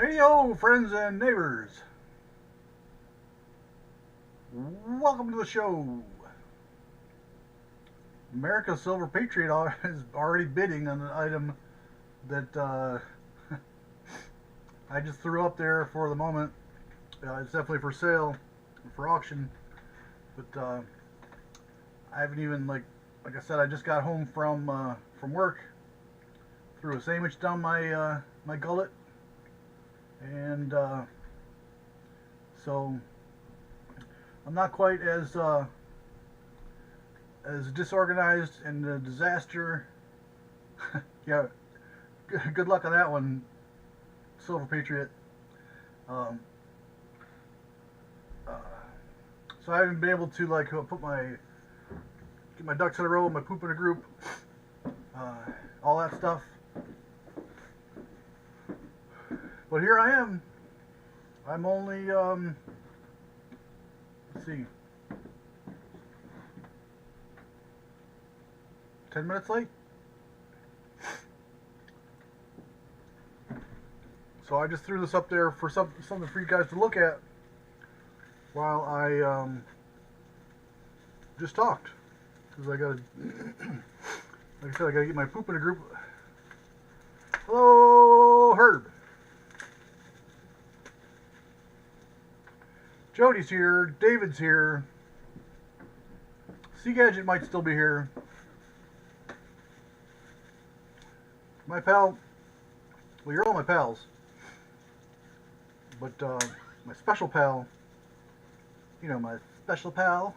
Hey yo, friends and neighbors. Welcome to the show. America's Silver Patriot is already bidding on an item that I just threw up there for the moment. It's definitely for sale, for auction, but I haven't even, like I said, I just got home from work, threw a sandwich down my my gullet, and so I'm not quite as disorganized and a disaster. Yeah, good luck on that one, Silver Patriot. So I haven't been able to get my ducks in a row, my poop in a group, all that stuff. But here I am. I'm only let's see, 10 minutes late. So I just threw this up there for something for you guys to look at while I just talked, because I gotta, like I said, I gotta get my poop in a group. Hello, Herb. Jody's here. David's here. Sea Gadget might still be here. My pal, well, you're all my pals, but my special pal, you know, my special pal,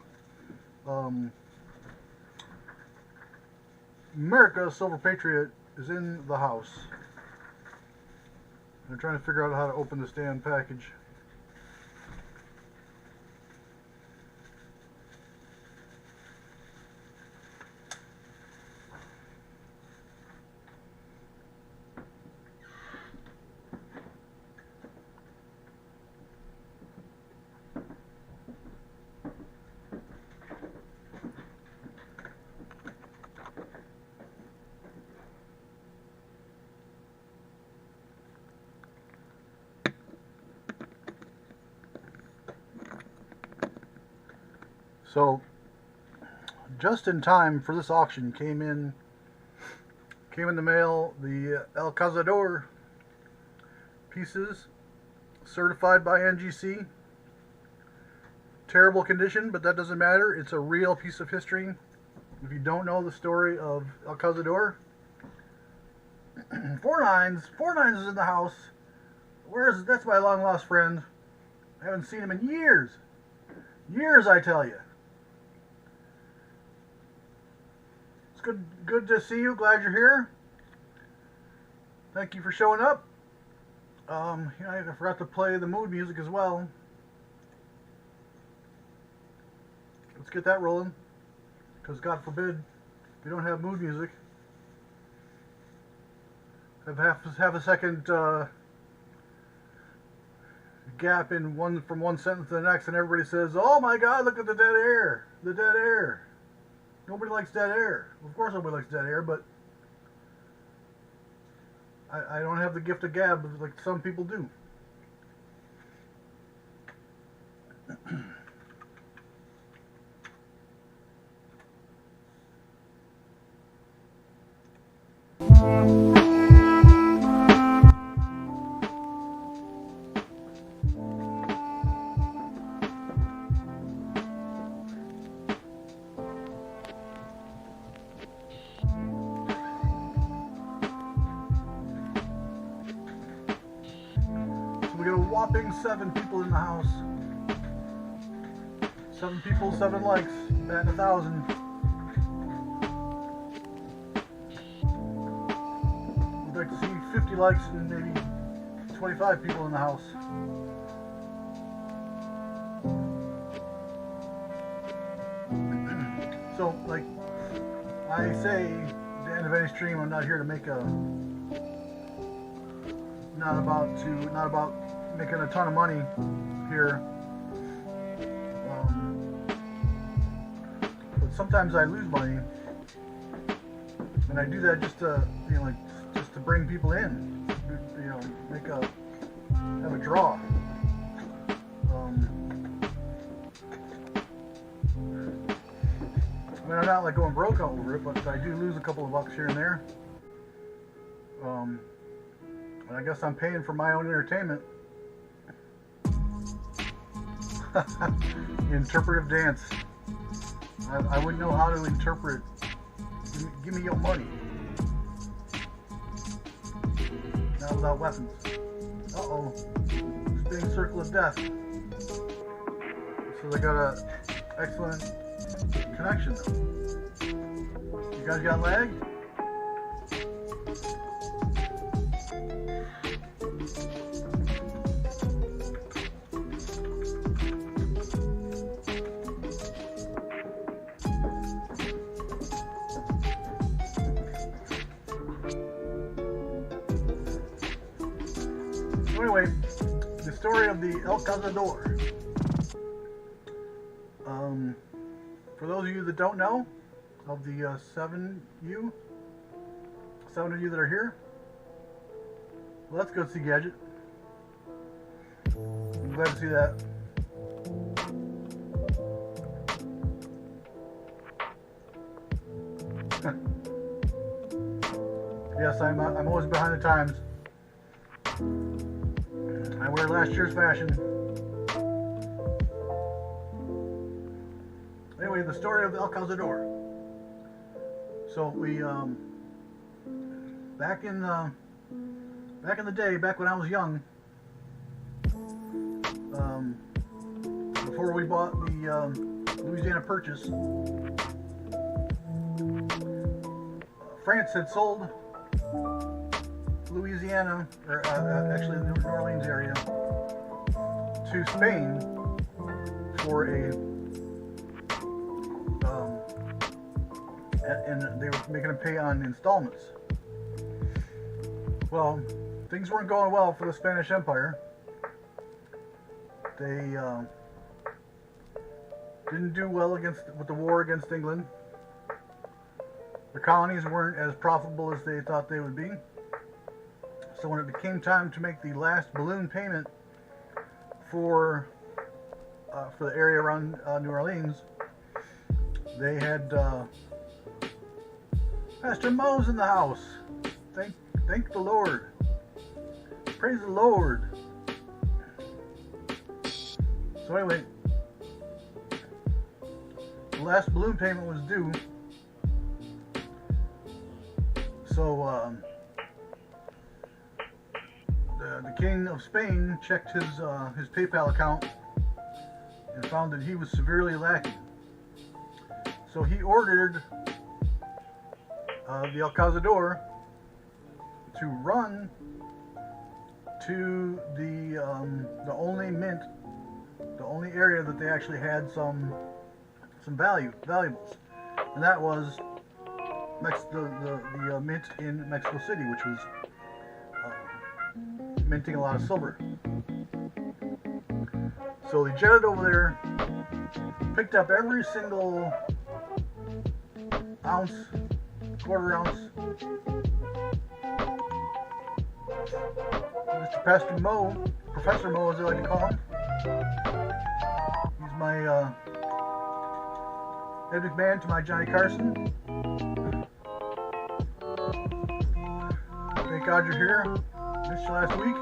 America Silver Patriot is in the house. I'm trying to figure out how to open this damn package. So, just in time for this auction, came in the mail the El Cazador pieces, certified by NGC. Terrible condition, but that doesn't matter. It's a real piece of history. If you don't know the story of El Cazador, Four Nines is in the house. That's my long lost friend. I haven't seen him in years. Years, I tell you. It's good to see you. Glad you're here. Thank you for showing up. I forgot to play the mood music as well. Let's get that rolling, because God forbid we don't have mood music. Have half a second gap from one sentence to the next, and everybody says, "Oh my God, look at the dead air! The dead air." Nobody likes dead air. Of course nobody likes dead air, but I don't have the gift of gab like some people do. We got a whopping 7 people in the house. 7 people, 7 likes, batting 1,000. We'd like to see 50 likes and maybe 25 people in the house. So, like I say at the end of any stream, I'm not here to make not about making a ton of money here. But sometimes I lose money, and I do that just to, just to bring people in, make a have a draw. I mean, I'm not like going broke over it, but I do lose a couple of bucks here and there. And I guess I'm paying for my own entertainment. Interpretive dance. I wouldn't know how to interpret. Give me your money. Not without weapons. Uh-oh. Spinning circle of death. So they got a excellent connection though. You guys got lag? So anyway, the story of the El Cazador. For those of you that don't know, of the seven of you that are here, well, let's go see Gadget. I'm glad to see that. Yes, I'm always behind the times. I wear last year's fashion. Anyway, the story of El Cazador. So we back in the day, back when I was young, before we bought the Louisiana Purchase, France had sold Louisiana, or actually the New Orleans area, to Spain for and they were making them pay on installments. Well, things weren't going well for the Spanish Empire. They didn't do well with the war against England. The colonies weren't as profitable as they thought they would be. So when it became time to make the last balloon payment for the area around New Orleans, they had Pastor Mo's in the house. Thank the Lord. Praise the Lord. So anyway, the last balloon payment was due. So the King of Spain checked his PayPal account and found that he was severely lacking. So he ordered the El Cazador to run to the only mint, the only area that they actually had some valuables, and that was the mint in Mexico City, which was minting a lot of silver. So they jetted over there, picked up every single ounce, quarter ounce. Mr. Pastor Mo, Professor Mo as I like to call him. He's my Ed McMahon to my Johnny Carson. Thank God you're here. Missed you last week.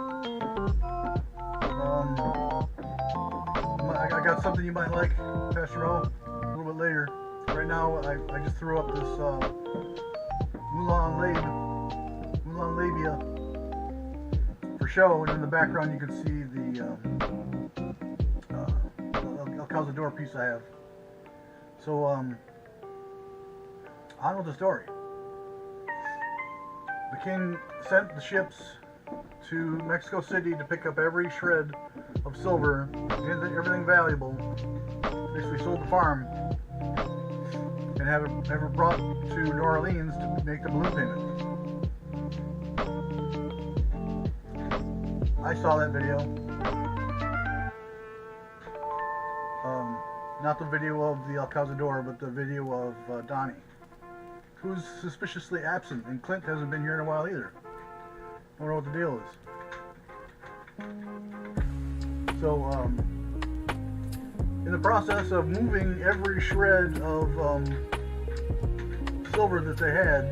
I got something you might like, Pastor Mo, a little bit later. Right now, I just threw up this Moulin Labia for show, and in the background you can see the El Cazador piece I have. So, on with the story. The king sent the ships to Mexico City to pick up every shred of silver, everything valuable. Basically sold the farm and have it brought to New Orleans to make the balloon payment. I saw that video. Not the video of the El Cazador, but the video of Donnie, who's suspiciously absent, and Clint hasn't been here in a while either. I don't know what the deal is. So, in the process of moving every shred of silver that they had,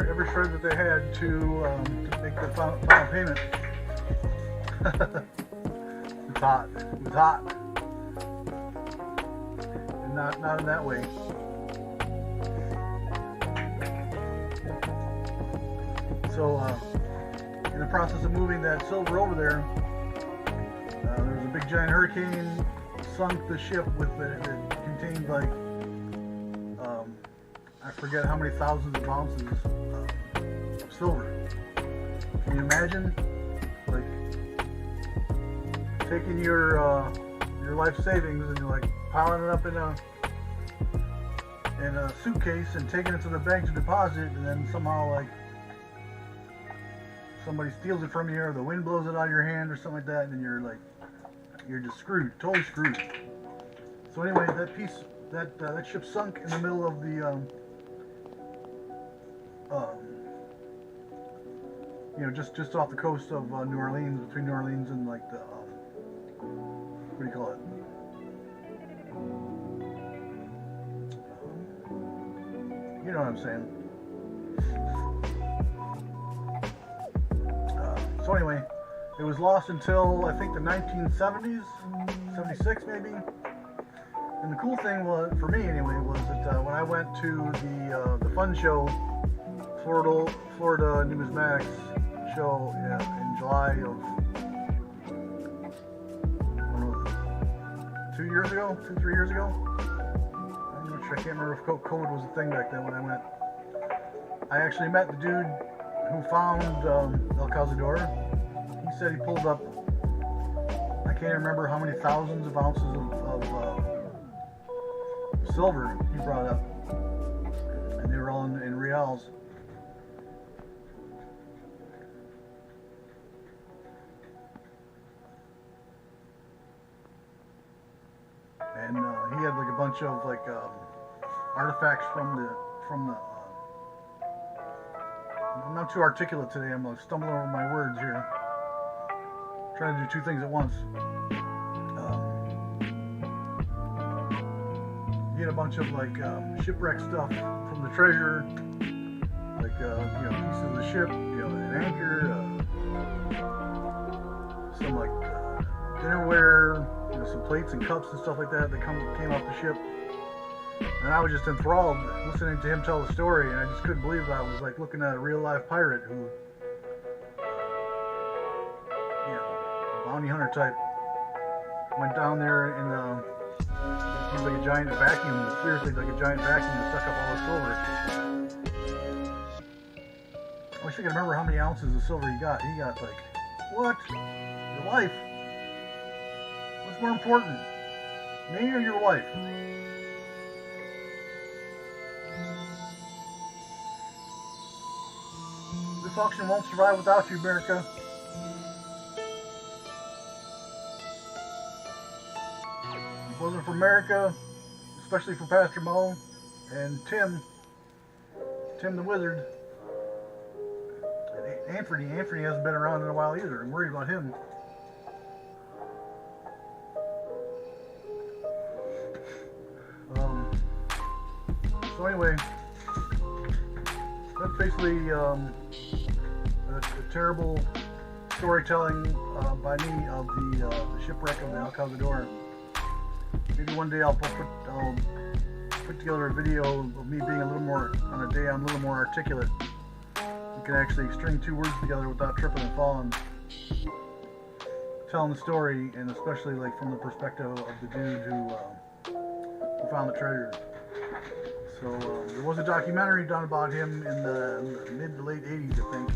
every shred that they had to make the final payment. It's hot. It was hot, and not in that way. So, in the process of moving that silver over there, there was a big giant hurricane, sunk the ship with it contained like I forget how many thousands of ounces of silver. Can you imagine, like, taking your life savings and you're like piling it up in a suitcase and taking it to the bank to deposit, and then somehow like somebody steals it from you, or the wind blows it out of your hand or something like that, and then you're just screwed, totally screwed. So anyway, that ship sunk in the middle of the just off the coast of New Orleans, between New Orleans and like the what do you call it? You know what I'm saying. So anyway, it was lost until I think the 1970s, 76 maybe. And the cool thing was, for me anyway, was that when I went to the fun show, Florida Numismatics show in July of 3 years ago. I'm not sure, I can't remember if COVID was a thing back then when I went. I actually met the dude who found El Cazador. He said he pulled up, I can't remember how many thousands of ounces of silver he brought up, and they were all in reals. And he had like a bunch of like artifacts from the I'm not too articulate today. I'm stumbling over my words here. I'm trying to do two things at once. He had a bunch of like shipwreck stuff from the treasure, like pieces of the ship, an anchor, some like dinnerware, some plates and cups and stuff like that came off the ship. And I was just enthralled listening to him tell the story, and I just couldn't believe that I was like looking at a real life pirate who, bounty hunter type, went down there and he was like a giant vacuum, seriously like a giant vacuum to suck up all the silver. I wish I could remember how many ounces of silver he got. He got like, what? Your life? What's more important, me or your wife? This auction won't survive without you, America. If it wasn't for America, especially for Pastor Mo and Tim the Wizard, and Anthony hasn't been around in a while either. I'm worried about him. So anyway, that's basically a terrible storytelling by me of the shipwreck of the El Cazador. Maybe one day I'll put together a video of me being a little more, on a day I'm a little more articulate. You can actually string two words together without tripping and falling. Telling the story, and especially like from the perspective of the dude who found the treasure. So there was a documentary done about him in the mid to late 80s, I think.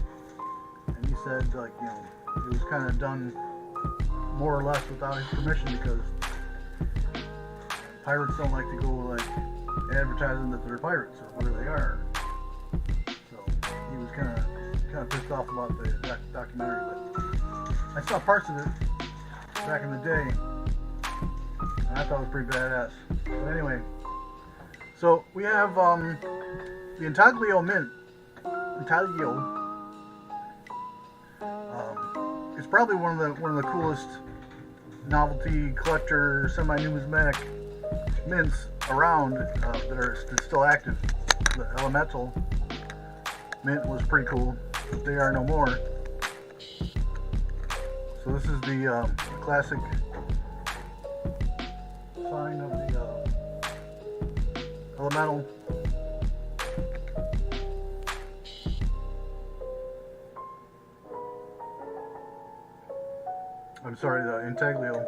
And he said, like, it was kind of done more or less without his permission, because pirates don't like to go like advertising that they're pirates or where they are. So he was kind of pissed off about the documentary. But I saw parts of it back in the day, and I thought it was pretty badass. But anyway, So we have the Intaglio mint. Intaglio. It's probably one of the coolest novelty collector semi-numismatic mints around that are still active. The Elemental mint was pretty cool, but they are no more. So this is the classic sign of the Elemental. I'm sorry, the Intaglio.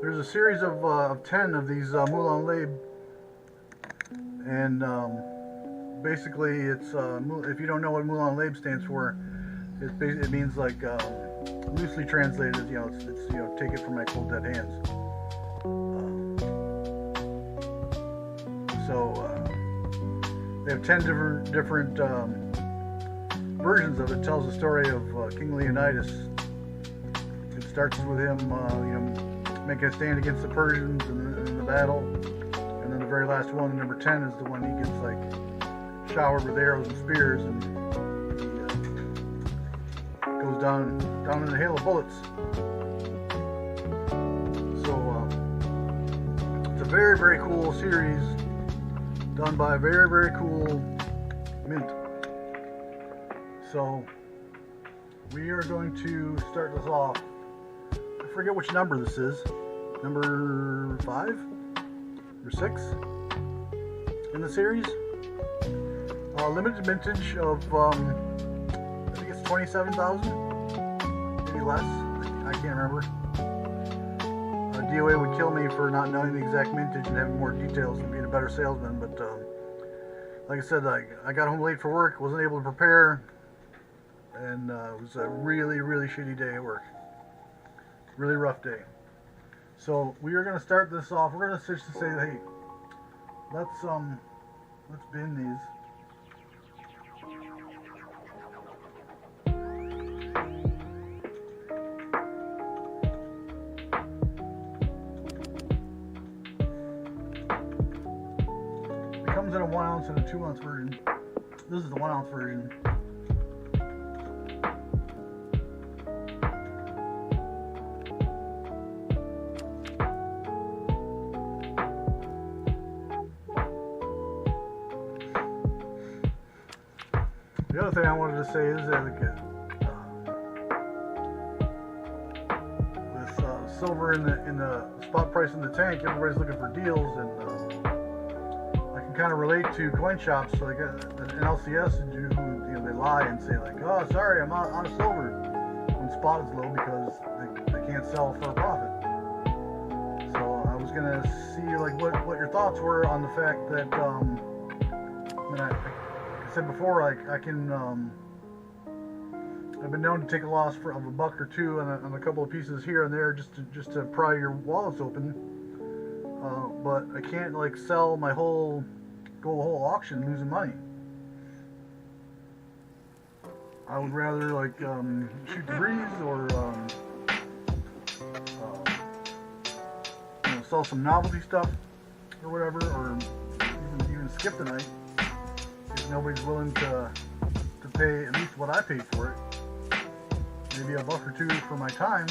There's a series of 10 of these Moulin Labe, and basically it's if you don't know what Moulin Labe stands for, it means like loosely translated, you know, it's you know, take it from my cold dead hands. They have 10 different versions of it. It tells the story of King Leonidas. It starts with him, you know, making a stand against the Persians in the battle, and then the very last one, number 10, is the one he gets like showered with arrows and spears, and he goes down in a hail of bullets. So it's a very, very cool series done by a very, very cool mint. So we are going to start this off. I forget which number this is. Number 5 or 6 in the series. Limited vintage of I think it's 27,000, maybe less. I can't remember. DOA would kill me for not knowing the exact mintage and having more details and being a better salesman, but like I said, I got home late for work, wasn't able to prepare, and it was a really, really shitty day at work. Really rough day. So we are going to start this off. We're going to switch to say, hey, let's bin these. In a 1 ounce and a 2 ounce version. This is the 1 ounce version. The other thing I wanted to say is that with silver in the spot price in the tank, everybody's looking for deals, and kind of relate to coin shops like an LCS who, you know, they lie and say like, oh, sorry, I'm out of silver when spot is low because they can't sell for a profit. So I was gonna see like what your thoughts were on the fact that I mean, I said before, like I've been known to take a loss of $1 or $2 on a couple of pieces here and there just to pry your wallets open, but I can't like sell my whole auction losing money. I would rather like shoot the breeze or you know, sell some novelty stuff or whatever, or even skip the night if nobody's willing to pay at least what I paid for it. Maybe $1 or $2 for my time,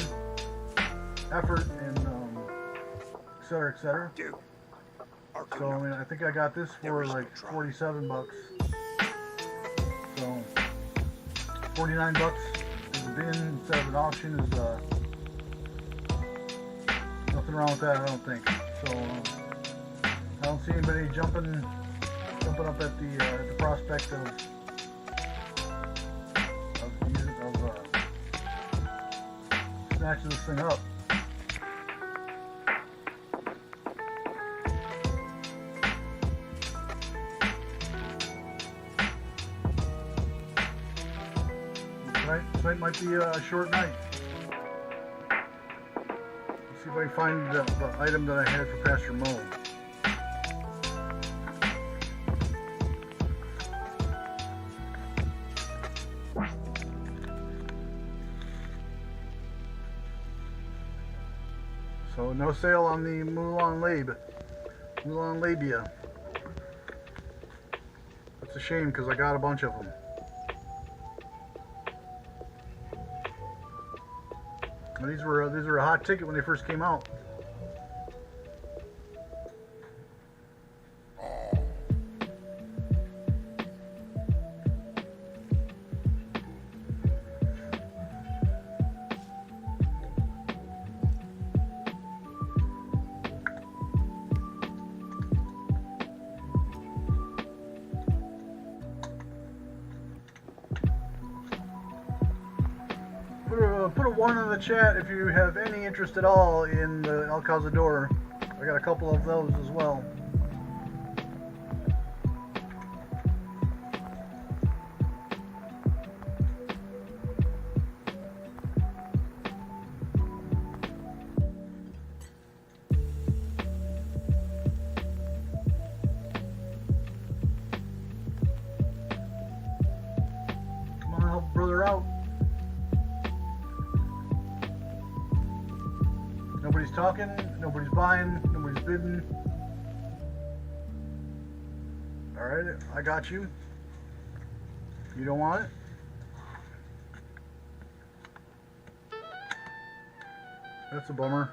effort, and etc., etc. So I mean, I think I got this for like 47 bucks. So 49 bucks is a bin instead of an auction is nothing wrong with that, I don't think. So I don't see anybody jumping up at the prospect of snatching this thing up. Tonight might be a short night. Let's see if I can find the item that I had for Pastor Mo. So no sale on the Moulin Labe. Mulan labia. It's a shame because I got a bunch of them. These were a hot ticket when they first came out. Put a 1 in the chat if you have any interest at all in the El Cazador. I got a couple of those as well. Come on, help brother out. Nobody's talking, nobody's buying, nobody's bidding. Alright, I got you. You don't want it? That's a bummer.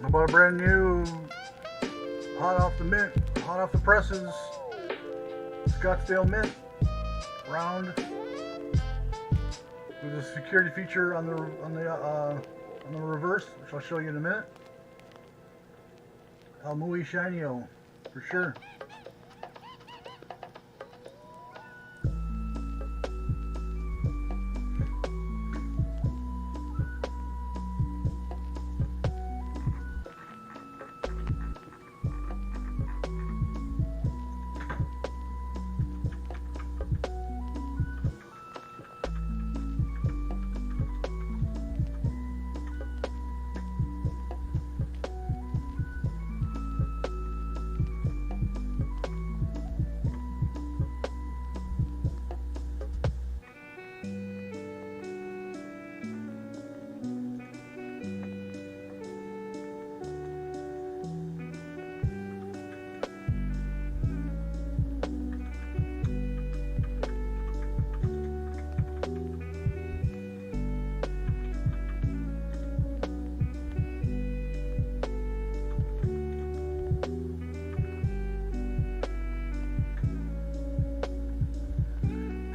I bought a brand new, hot off the mint, hot off the presses, Scottsdale mint, round, with a security feature on the reverse, which I'll show you in a minute. El Muy Shinyo, for sure.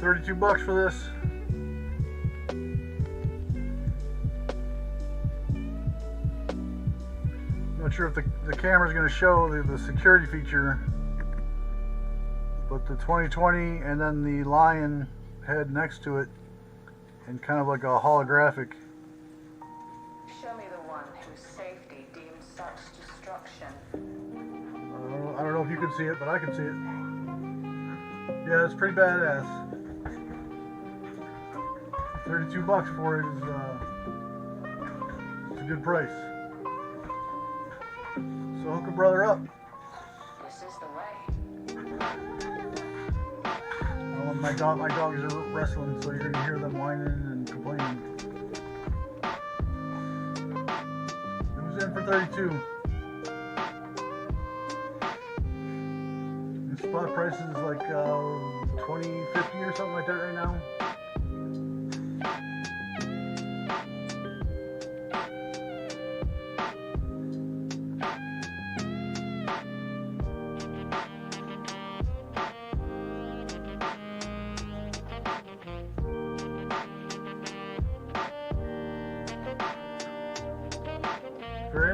$32 for this. Not sure if the camera's going to show the security feature, but the 2020 and then the lion head next to it, and kind of like a holographic. Show me the one whose safety deems such destruction. I don't know if you can see it, but I can see it. Yeah, it's pretty badass. $32 for it is it's a good price. So hook a brother up. This is the way. My dogs are wrestling, so you're gonna hear them whining and complaining. It was in for 32. The spot price is like $20.50 or something like that right now.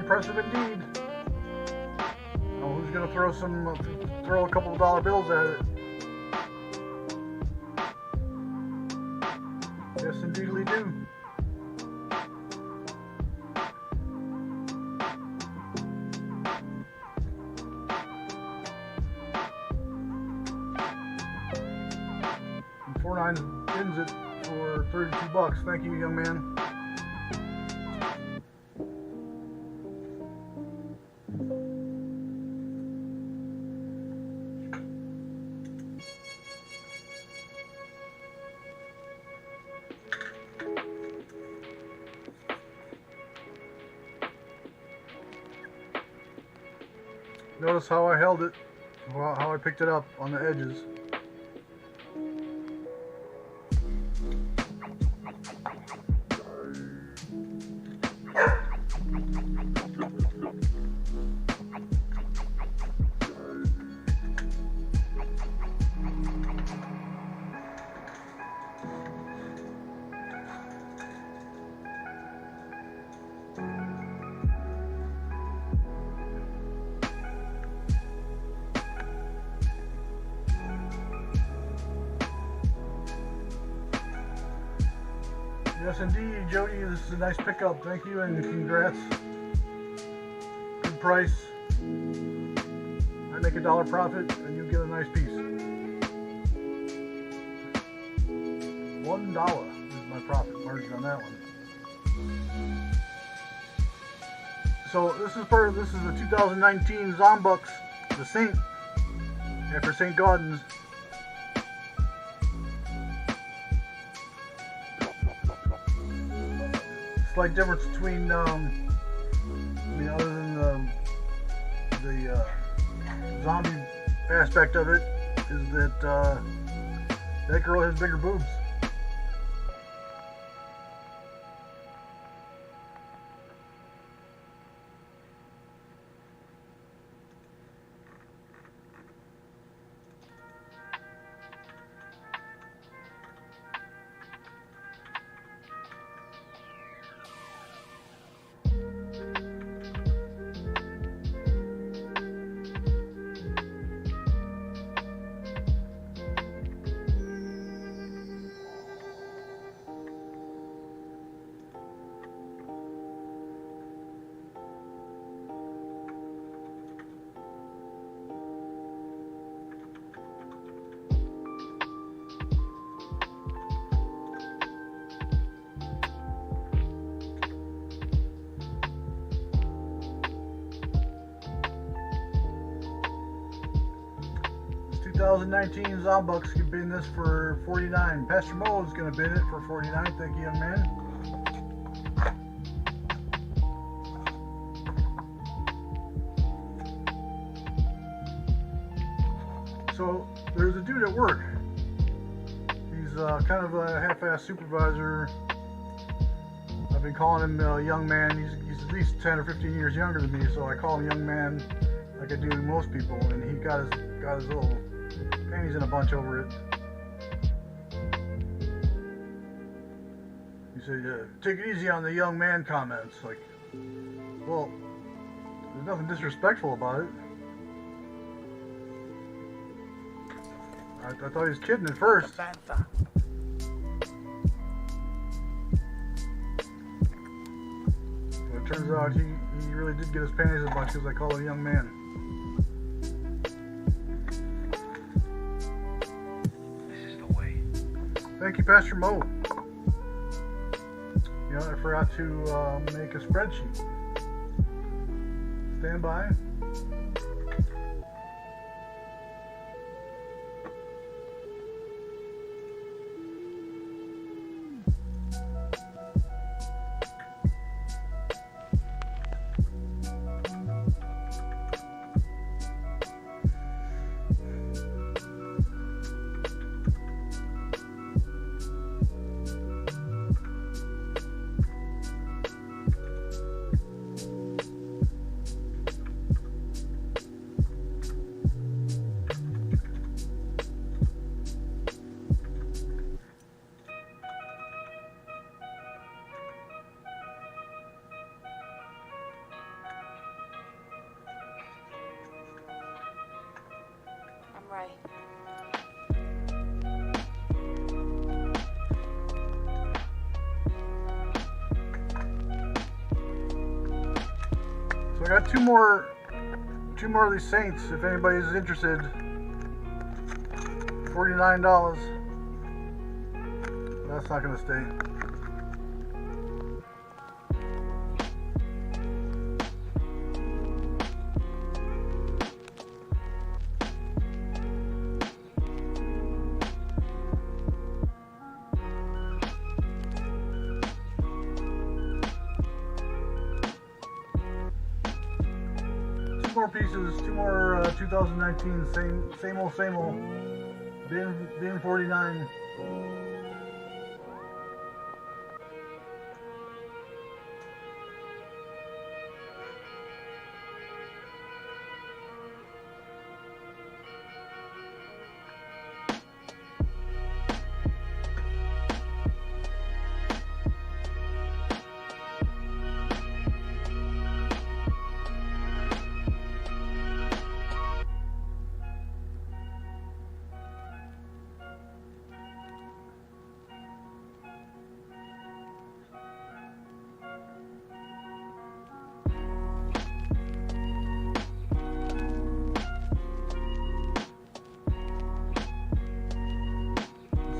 impressive indeed. Oh, who's gonna throw a couple of dollar bills at it? Yes, indeed we do. And 49 wins it for 32 bucks. Thank you, young man. Notice how I held it, how I picked it up on the edges. Yes, indeed, Jody. This is a nice pickup. Thank you and congrats. Good price. I make $1 profit and you get a nice piece. $1 is my profit margin on that one. So this is the 2019 Zombucks, the Saint, after St. Gaudens. Slight difference between, other than the zombie aspect of it, is that that girl has bigger boobs. This 2019 Zombucks could bin this for $49. Pastor Mo is going to bin it for $49. Thank you, young man. So there's a dude at work. He's kind of a half-ass supervisor. I've been calling him young man. He's at least 10 or 15 years younger than me, so I call him young man like I do most people. And he got his little panties in a bunch over it. He said, "Take it easy on the young man comments." Like, well, there's nothing disrespectful about it. I thought he was kidding at first. But it turns out he really did get his panties a bunch because I call him a young man. This is the way. Thank you, Pastor Mo. You know, I forgot to make a spreadsheet. Stand by. So I got two more of these Saints if anybody's interested. $49. That's not gonna stay. Two more pieces, two more 2019, same old, bin 49.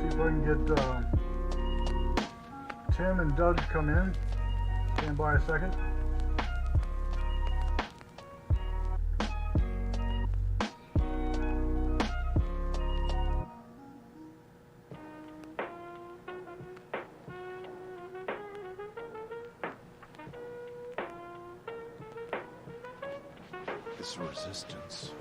If I can get Tim and Doug to come in. Stand by a second. This resistance.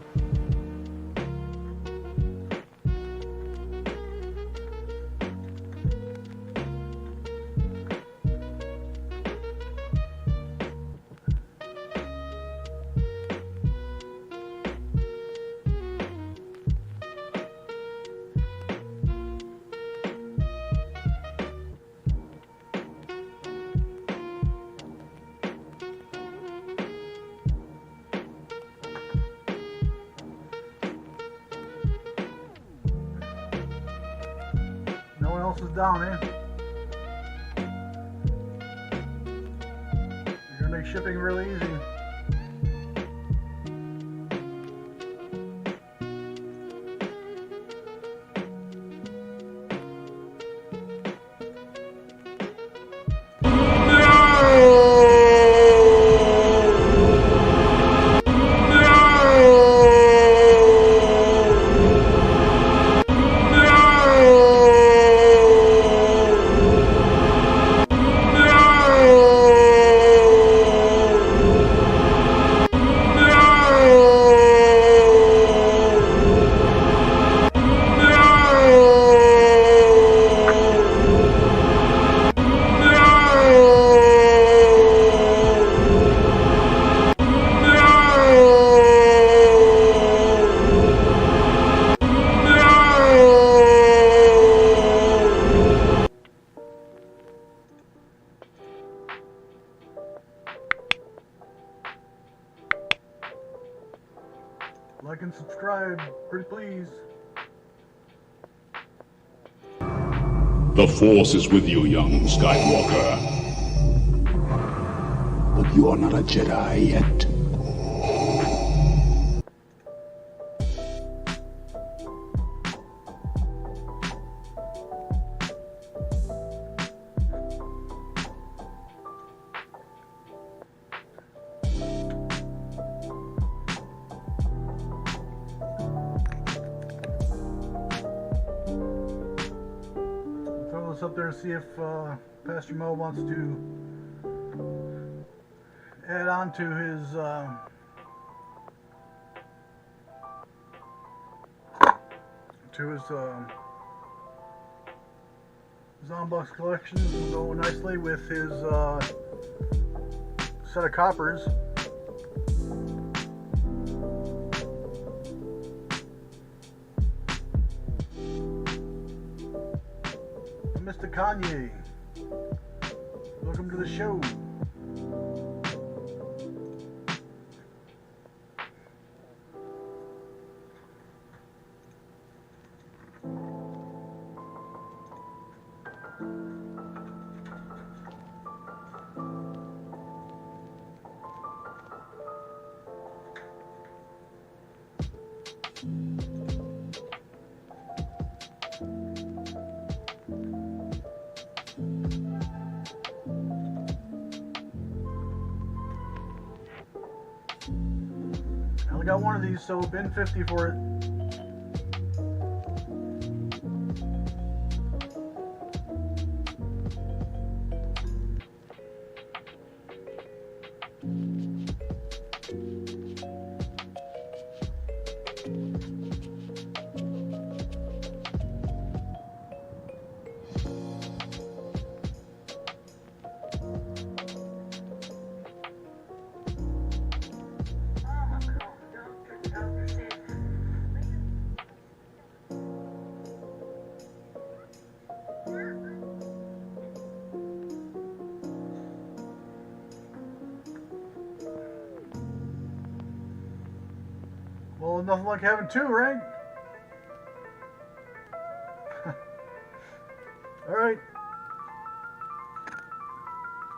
No one else is down, eh? You're gonna make shipping really easy. Like and subscribe, pretty please. The Force is with you, young Skywalker. But you are not a Jedi yet. Throw this up there and see if Pastor Mo wants to add on to his Zombox collection. Will go nicely with his set of coppers. Mr. Kanye, welcome to the show. Only got one of these, so bin 50 for it. Well, nothing like having two, right? Alright.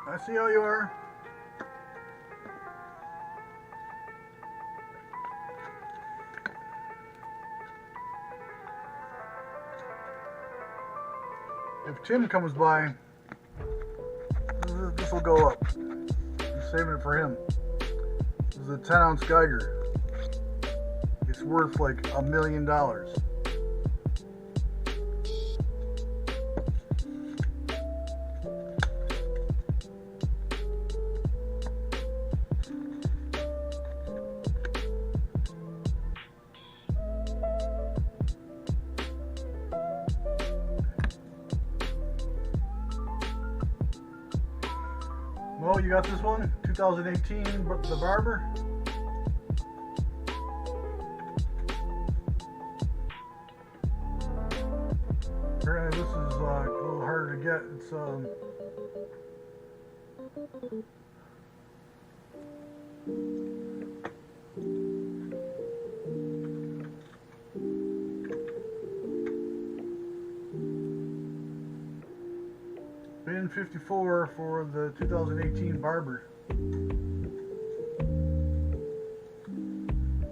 I see how you are. If Tim comes by, this will go up. I'm saving it for him. This is a 10-ounce Geiger. It's worth like $1 million. Well, you got this one, 2018, the Barber. Apparently this is a little harder to get. It's bin 54 for the 2018 Barber.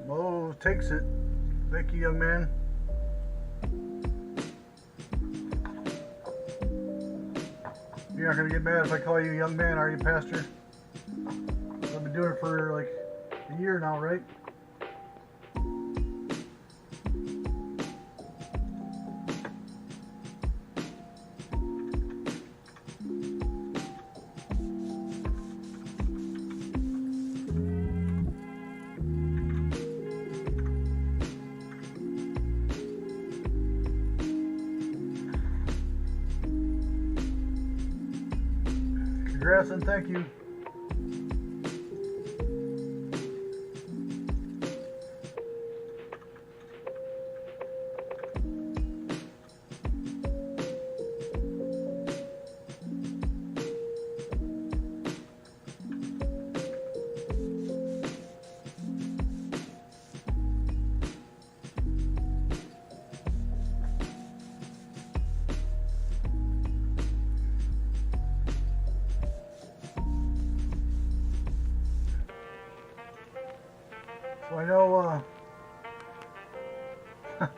Mo takes it. Thank you, young man. You're not going to get mad if I call you young man, are you, Pastor? I've been doing it for like a year now, right? Congrats and thank you. So I know well,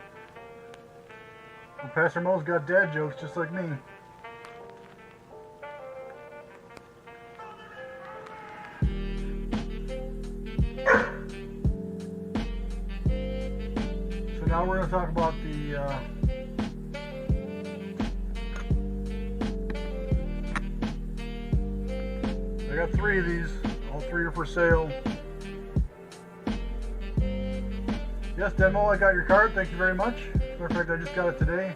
Pastor Mo's got dad jokes just like me. So now we're going to talk about the I got 3 of these. All 3 are for sale. Yes, Demo, I got your card. Thank you very much. As a matter of fact, I just got it today.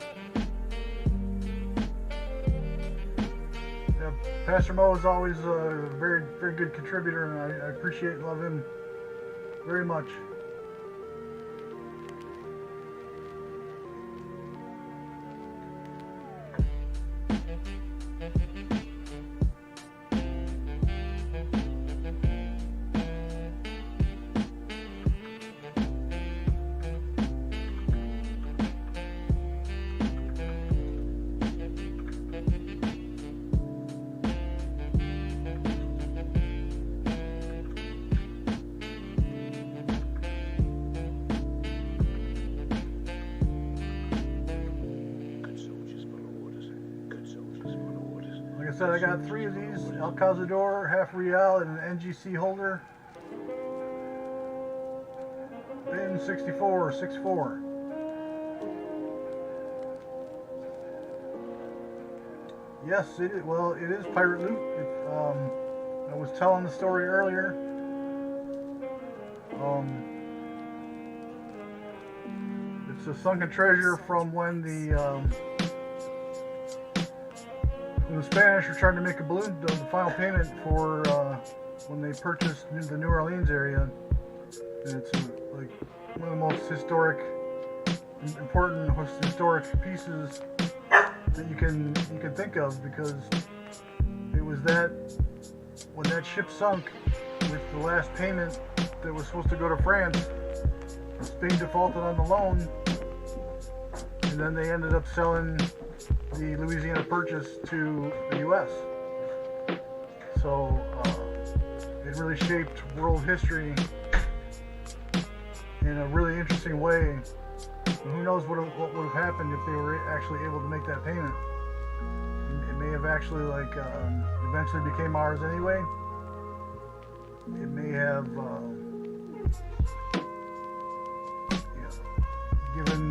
Yeah, Pastor Mo is always a very, very good contributor, and I appreciate and love him very much. Like I said, I got 3 of these, El Cazador, half real, and an NGC holder. 164, 64. Yes, it is. Well, it is pirate loot. I was telling the story earlier. It's a sunken treasure from when the Spanish were trying to make a balloon, the final payment for when they purchased the New Orleans area. And it's like one of the most important historic pieces that you can think of, because it was that when that ship sunk with the last payment that was supposed to go to France, Spain defaulted on the loan, and then they ended up selling the Louisiana Purchase to the U.S. So it really shaped world history in a really interesting way. Who knows what would have happened if they were actually able to make that payment. It may have actually eventually became ours anyway. It may have given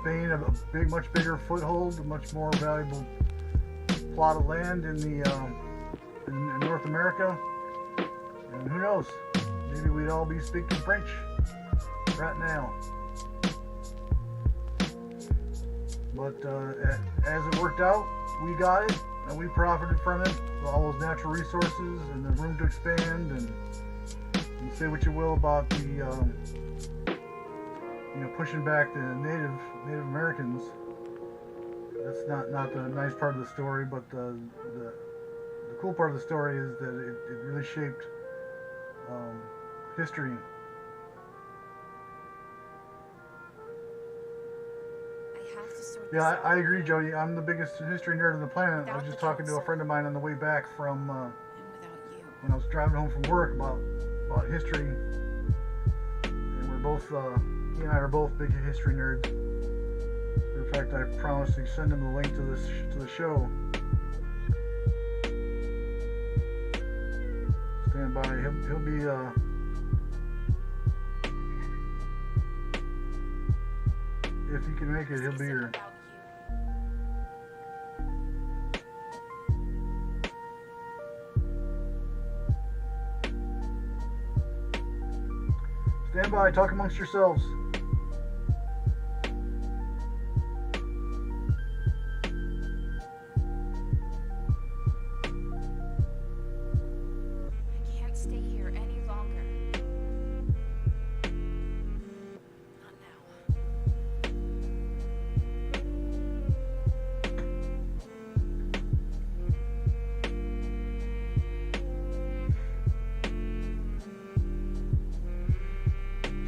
Spain a much bigger foothold, a much more valuable plot of land in North America. And who knows? Maybe we'd all be speaking French right now. But as it worked out, we got it, and we profited from it. All those natural resources and the room to expand, and say what you will about the pushing back the Native Americans. That's not the nice part of the story, but the cool part of the story is that it really shaped history. Yeah, I agree, Jody. I'm the biggest history nerd on the planet. I was just talking to a friend of mine on the way back from when I was driving home from work about history, and we're both he and I are both big history nerds. In fact, I promised to send him the link to the show. Stand by. He'll be if he can make it, he'll be here. Stand by, talk amongst yourselves. I can't stay here any longer. Not now.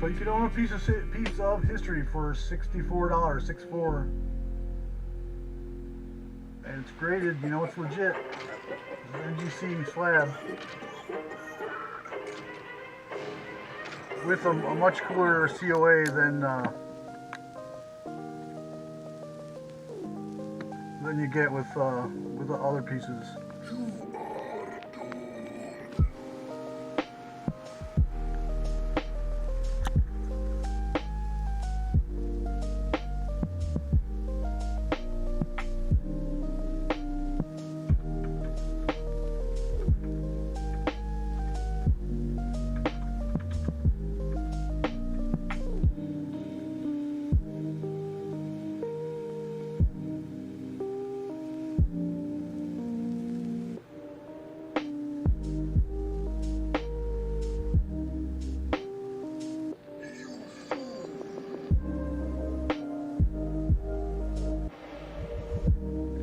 So you can own a piece of history for $64, 64, and it's graded. You know it's legit. It's an NGC slab with a much cooler COA than you get with the other pieces.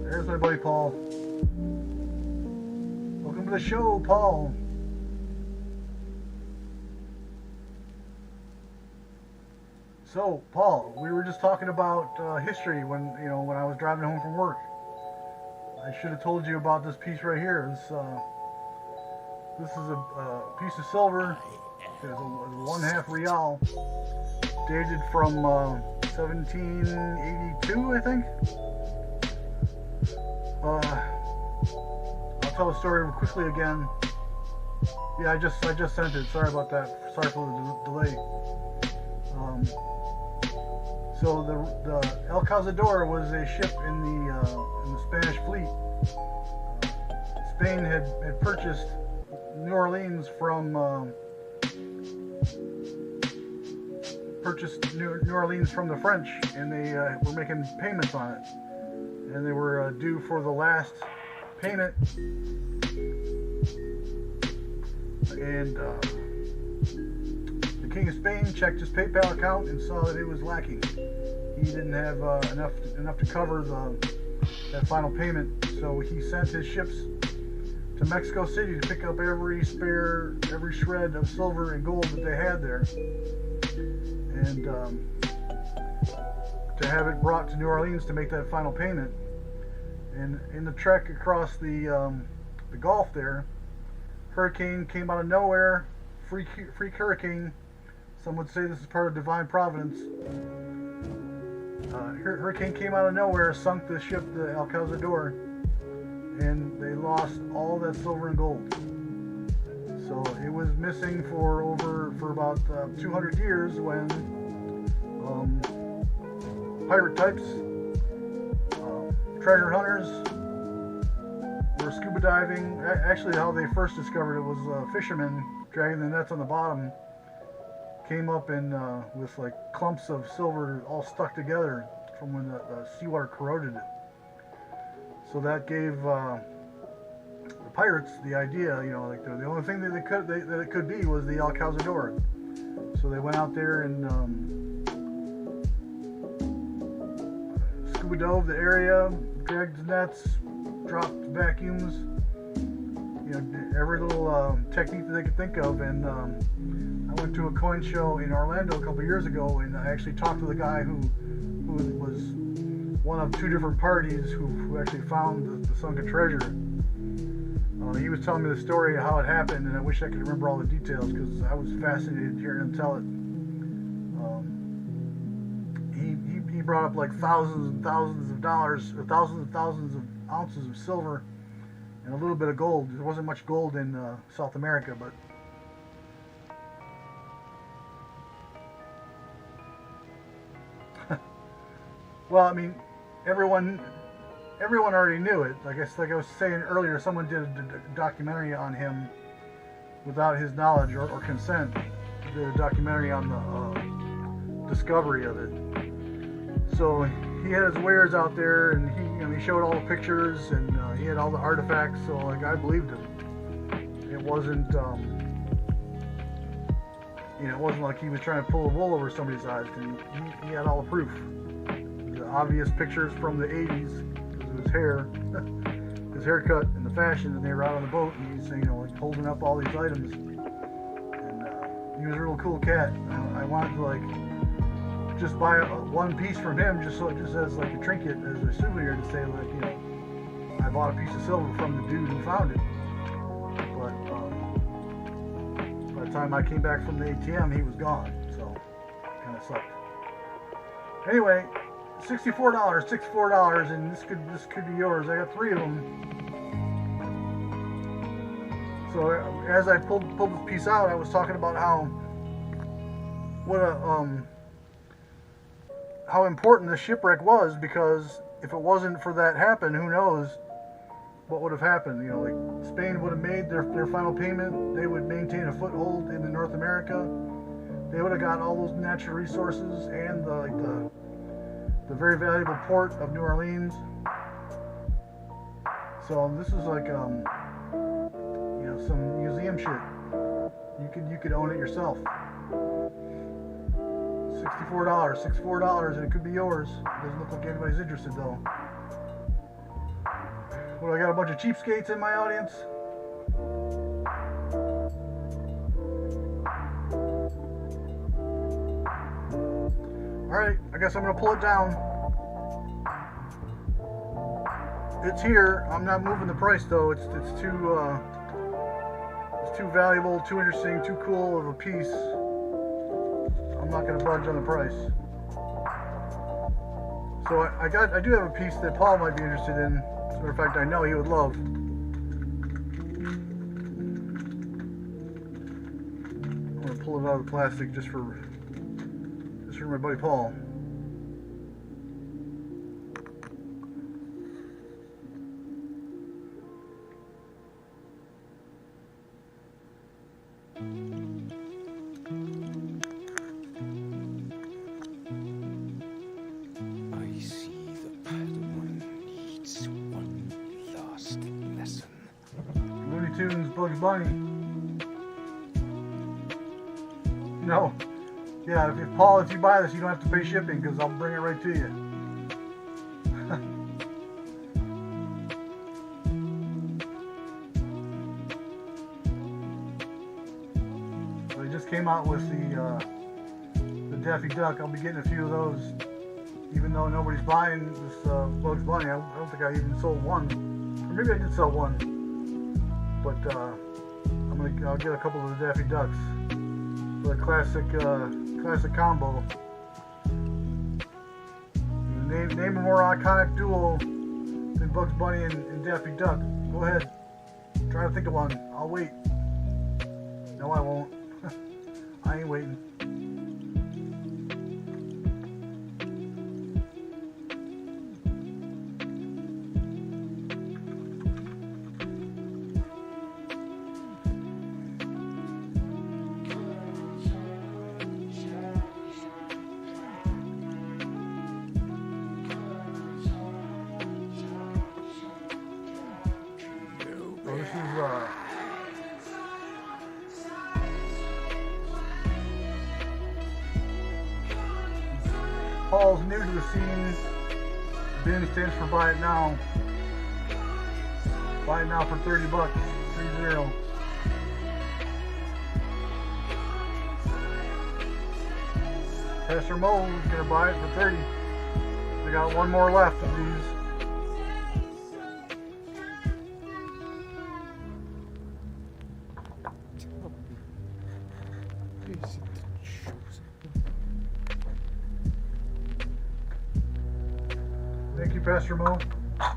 There's my buddy Paul. Welcome to the show, Paul. So, Paul, we were just talking about history when I was driving home from work. I should have told you about this piece right here. This is a piece of silver. It's a 1/2 real, dated from 1782, I think. I'll tell the story quickly again. Yeah, I just sent it. Sorry about that. Sorry for the delay. So the El Cazador was a ship in the Spanish fleet. Spain had purchased New Orleans from the French, and they were making payments on it, and they were due for the last payment, and the King of Spain checked his PayPal account and saw that it was lacking. He didn't have enough to cover that final payment, so he sent his ships to Mexico City to pick up every shred of silver and gold that they had there, and to have it brought to New Orleans to make that final payment. And in the trek across the Gulf there, hurricane came out of nowhere, freak hurricane. Some would say this is part of divine providence. Hurricane came out of nowhere, sunk the ship, the El Cazador, and they lost all that silver and gold. So it was missing for about 200 years, when pirate types, treasure hunters, were scuba diving. Actually, how they first discovered it was fishermen dragging the nets on the bottom, came up and with like clumps of silver all stuck together from when the seawater corroded it. So that gave the pirates the idea, like the only thing that it could be was the El Cazador. So they went out there and scuba dove the area, dragged the nets, dropped vacuums, every little technique that they could think of. And I went to a coin show in Orlando a couple years ago, and I actually talked to the guy who was one of two different parties who actually found the sunken treasure. He was telling me the story of how it happened, and I wish I could remember all the details because I was fascinated hearing him tell it. He brought up like thousands and thousands of dollars, or thousands and thousands of ounces of silver, and a little bit of gold. There wasn't much gold in South America, but well, I mean, everyone already knew it. I guess, like I was saying earlier, someone did a documentary on him without his knowledge or consent. They did a documentary on the discovery of it. So he had his wares out there, and he showed all the pictures, and he had all the artifacts. So like, I believed him. It wasn't it wasn't like he was trying to pull the wool over somebody's eyes. He had all the proof. The obvious pictures from the 80s. His hair, his haircut, and the fashion, and they were out on the boat, and he's like holding up all these items, and he was a real cool cat. I wanted to like just buy one piece from him, just as like a trinket, as a souvenir, to say like, I bought a piece of silver from the dude who found it. But by the time I came back from the ATM, he was gone, so kind of sucked. Anyway. $64, and this could be yours. I got 3 of them. So as I pulled this piece out, I was talking about how important the shipwreck was, because if it wasn't for that happen, who knows what would have happened. Like Spain would have made their final payment. They would maintain a foothold in North America. They would have got all those natural resources and the very valuable port of New Orleans. So this is like some museum shit. You could own it yourself. $64, and it could be yours. Doesn't look like anybody's interested though. Well, I got a bunch of cheapskates in my audience. Alright, I guess I'm going to pull it down. It's here. I'm not moving the price though. It's too valuable, too interesting, too cool of a piece. I'm not going to budge on the price. So I do have a piece that Paul might be interested in. As a matter of fact, I know he would love. I'm going to pull it out of the plastic just for Shooting my buddy Paul. I see the Padawan needs one last lesson. Looney Tunes, Bugs Bunny. No. Yeah, if Paul, if you buy this, you don't have to pay shipping because I'll bring it right to you. So they just came out with the Daffy Duck. I'll be getting a few of those, even though nobody's buying this Bugs Bunny. I don't think I even sold one, or maybe I did sell one. But I'll get a couple of the Daffy Ducks. The classic combo. Name a more iconic duo than Bugs Bunny and Daffy Duck. Go ahead. Try to think of one. I'll wait. No, I won't. I ain't waiting. Paul's new to the scene. BIN stands for buy it now. Buy it now for 30 bucks. 30. Pastor Mo is gonna buy it for 30. We got one more left of these. Thank you, Pastor Mo. I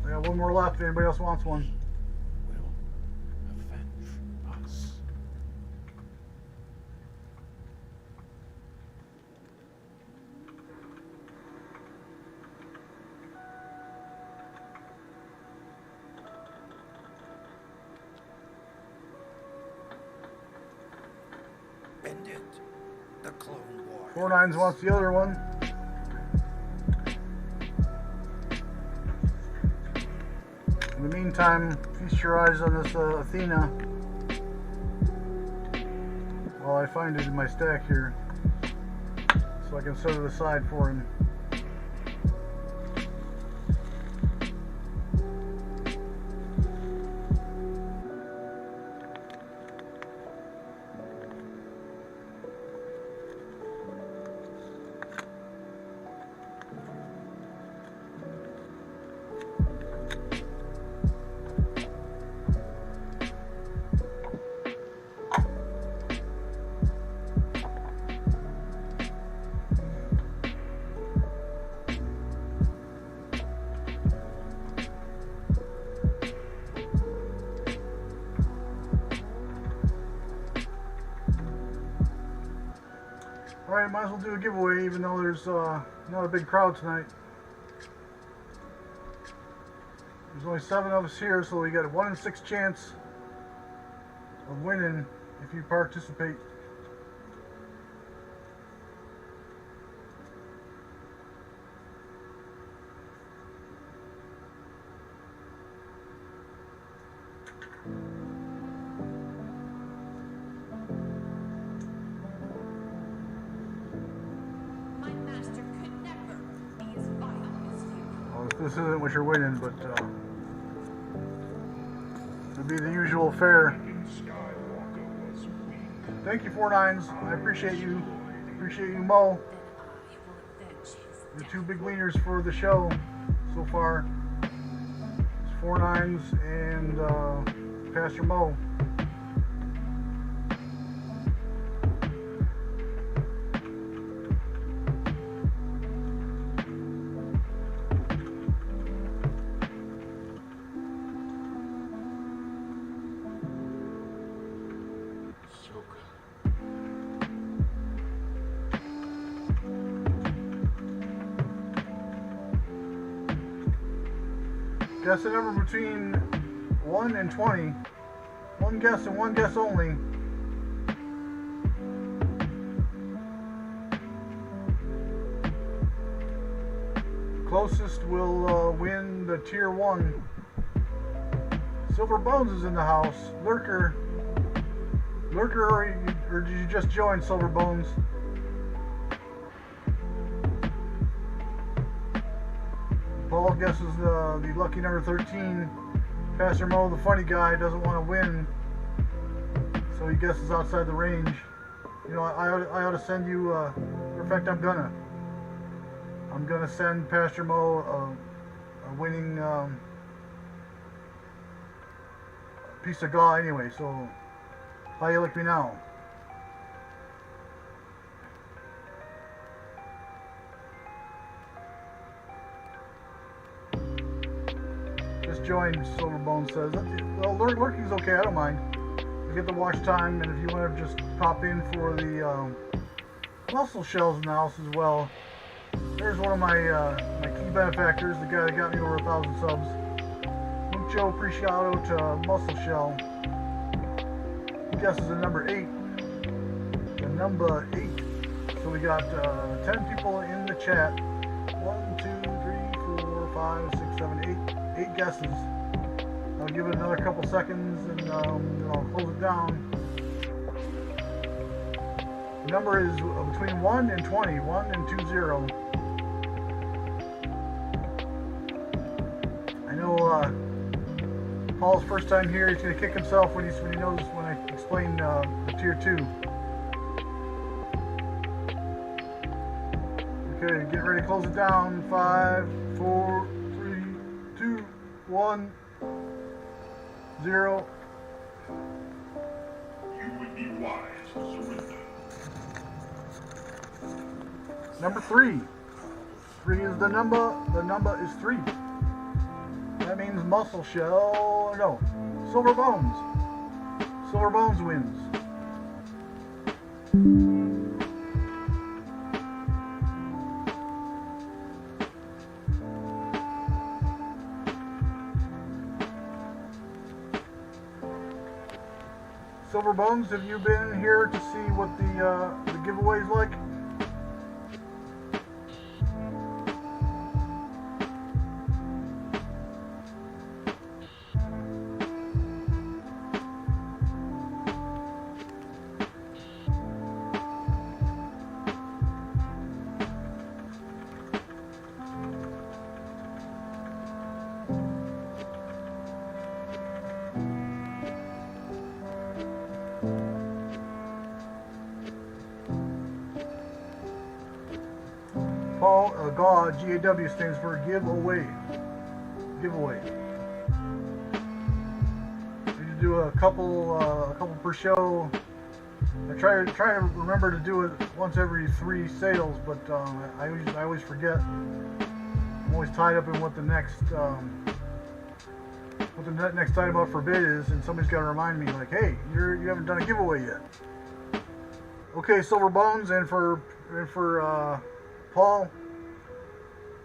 got one more left if anybody else wants one. Will avenge us. End it. The Clone War. 49s wants the other one. In the meantime, feast your eyes on this Athena while I find it in my stack here so I can set it aside for him. Alright, might as well do a giveaway even though there's not a big crowd tonight. There's only 7 of us here, so we got a 1 in 6 chance of winning if you participate. My master could never be as vile as you. Well, this isn't what you're winning, but it'll be the usual fare. Thank you, 49s. I appreciate you. Appreciate you, Mo. The 2 big wieners for the show so far. It's 49s and Pastor Mo. Guess a number between 1 and 20. One guess and one guess only. Closest will win the tier 1. Silver Bones is in the house. Lurker, or did you just join, Silver Bones? Paul guesses the lucky number 13. Pastor Mo, the funny guy, doesn't want to win, so he guesses outside the range. You know, I ought to send you. In fact, I'm gonna send Pastor Mo a winning piece of GAW anyway. So, how you like me now? Just joined, Silverbone says. Well, lurking's okay, I don't mind. You get the watch time, and if you want to just pop in for the muscle shells in the house as well. There's one of my key benefactors, the guy that got me over 1,000 subs. Mucho Preciado to Muscle Shell. He guesses the number 8. The number 8. So we got 10 people in the chat. 1, 2, 3, 4, 5, 6, 7, 8 guesses. I'll give it another couple seconds and then I'll close it down. The number is between 1 and 20. 1 and 20. I know Paul's first time here. He's gonna kick himself when he knows when I explain the tier 2. Okay, get ready to close it down. 5, 4, 3, 2, 1, 0. You would be wise to surrender. Number 3. 3 is the number. The number is 3. That means Muscle Shell. No, Silver Bones. Silver Bones wins. Silver Bones, have you been here to see what the giveaway's like? Paul, GAW, G-A-W stands for giveaway. Giveaway. We need to do a couple per show. I try to remember to do it once every 3 sales, but I always forget. I'm always tied up in what the next item up for bid is, and somebody's got to remind me, like, hey, you haven't done a giveaway yet. Okay, Silver Bones, and for Paul,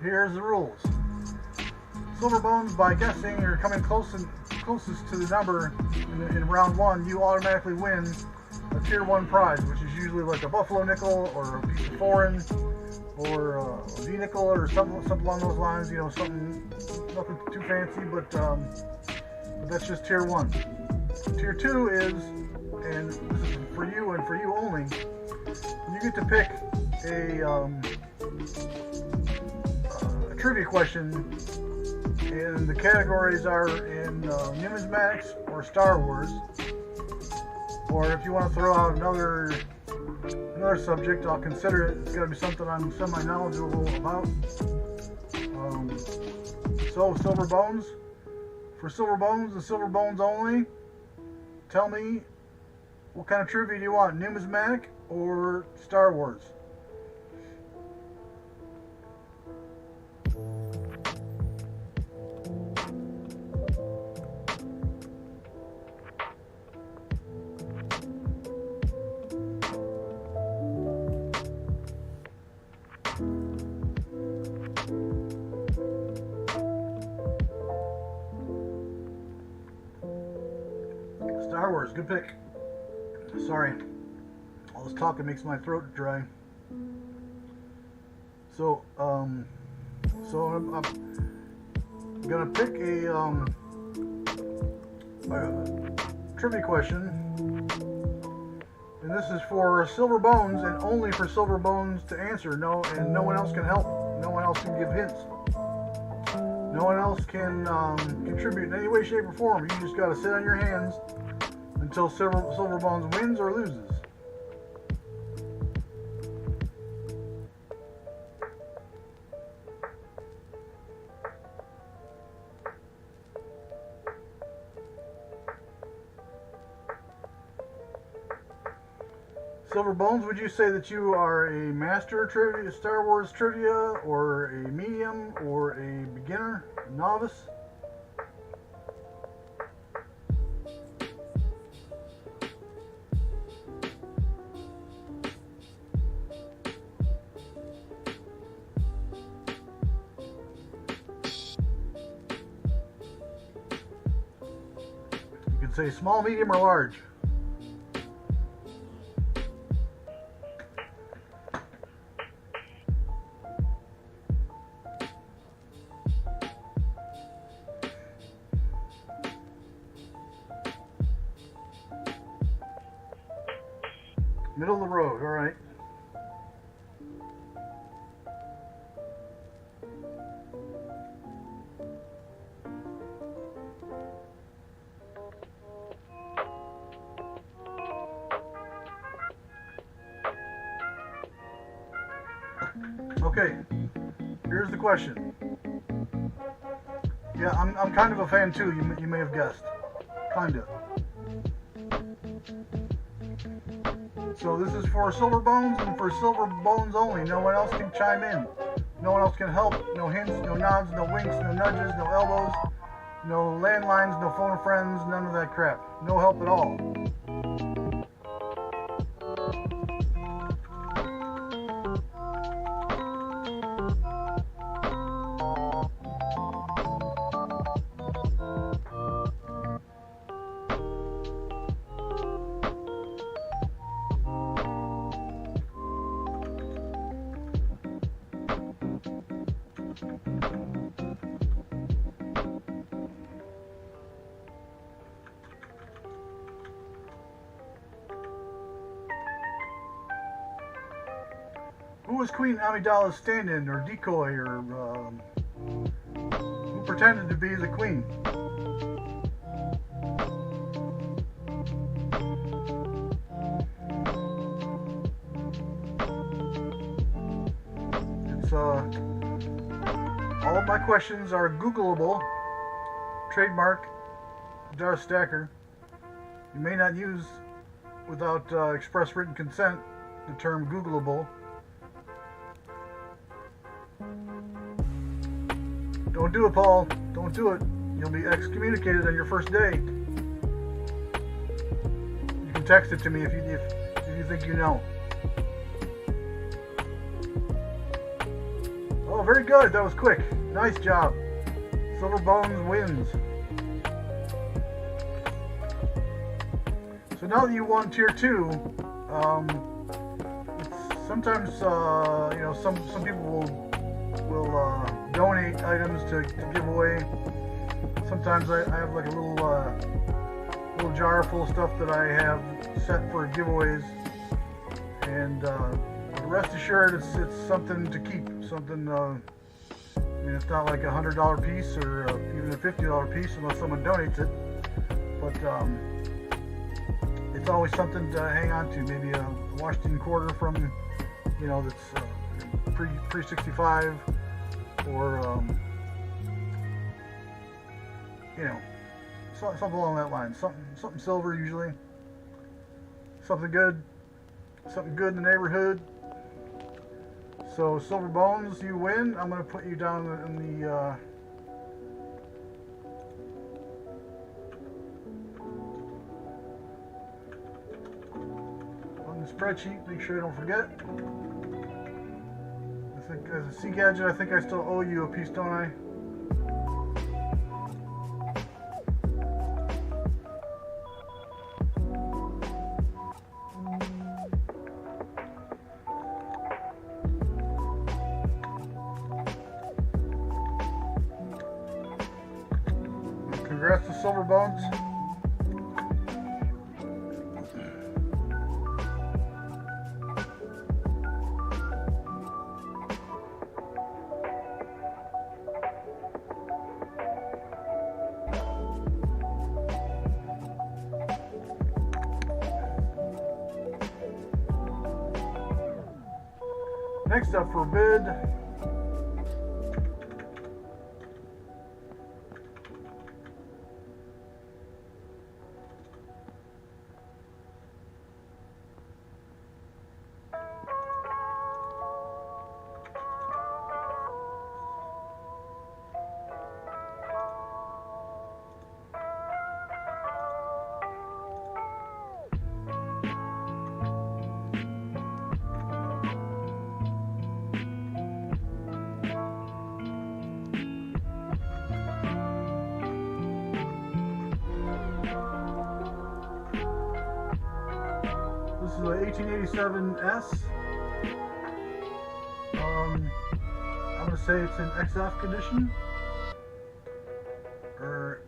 here's the rules. Silver Bones, by guessing or coming closest to the number in round 1, you automatically win a tier 1 prize, which is usually like a buffalo nickel or a piece of foreign or a V-nickel or something along those lines. You know, nothing too fancy, but that's just tier 1. Tier 2 is, and this is for you and for you only, you get to pick a trivia question, and the categories are in numismatics or Star Wars, or if you want to throw out another subject, I'll consider it. It's got to be something I'm semi-knowledgeable about. So Silver Bones, for Silver Bones and Silver Bones only, tell me what kind of trivia do you want, numismatic or Star Wars? I, 1, 2, 3, 4, 5, 6, 7, 8, 8 guesses. I'll give it another couple seconds and I'll close it down. Wars, good pick. Sorry, all this talking makes my throat dry. So, I'm gonna pick a trivia question, and this is for Silver Bones, and only for Silver Bones to answer. And no one else can help. No one else can give hints. No one else can contribute in any way, shape, or form. You just gotta sit on your hands until Silver Bones wins or loses. Silver Bones, would you say that you are a master trivia, Star Wars trivia, or a medium, or a beginner, a novice? You could say small, medium, or large. Middle of the road, all right. Okay, here's the question. Yeah, I'm kind of a fan too, you may have guessed. Kinda. So this is for Silver Bones and for Silver Bones only. No one else can chime in. No one else can help. No hints, no nods, no winks, no nudges, no elbows, no landlines, no phone friends, none of that crap. No help at all. Who was Queen Amidala's stand-in or decoy, or who pretended to be the queen? It's all of my questions are Googleable. Trademark, Darth Stacker. You may not use, without express written consent, the term Googleable. Don't do it, Paul. Don't do it. You'll be excommunicated on your first day. You can text it to me if you think you know. Oh, very good. That was quick. Nice job. Silver Bones wins. So now that you won Tier 2, it's sometimes some people will donate items to give away. Sometimes I have like a little jar full of stuff that I have set for giveaways, and rest assured it's something to keep. Something. I mean, it's not like a $100 piece or even a $50 piece unless someone donates it. But it's always something to hang on to. Maybe a Washington quarter from, that's pre-65. Or, something along that line. Something silver usually. Something good in the neighborhood. So Silver Bones, you win. I'm going to put you down in the on the spreadsheet. Make sure you don't forget. I think as a Sea Gadget, I think I still owe you a piece, don't I? Congrats to Silver Bones. Next up for bid, this is a 1887S. I'm going to say it's in XF condition. Or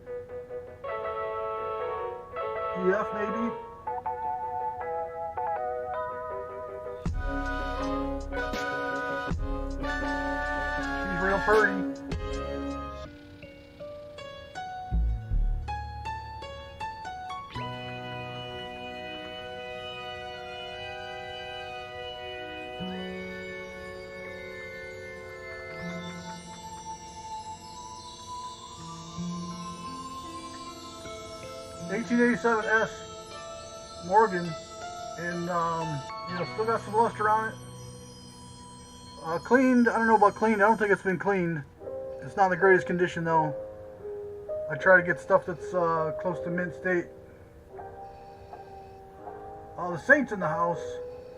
EF maybe. She's real pretty. $1887S Morgan, and still got some luster on it. Cleaned. I don't know about cleaned. I don't think it's been cleaned. It's not in the greatest condition though. I try to get stuff that's close to mint state. The Saint's in the house.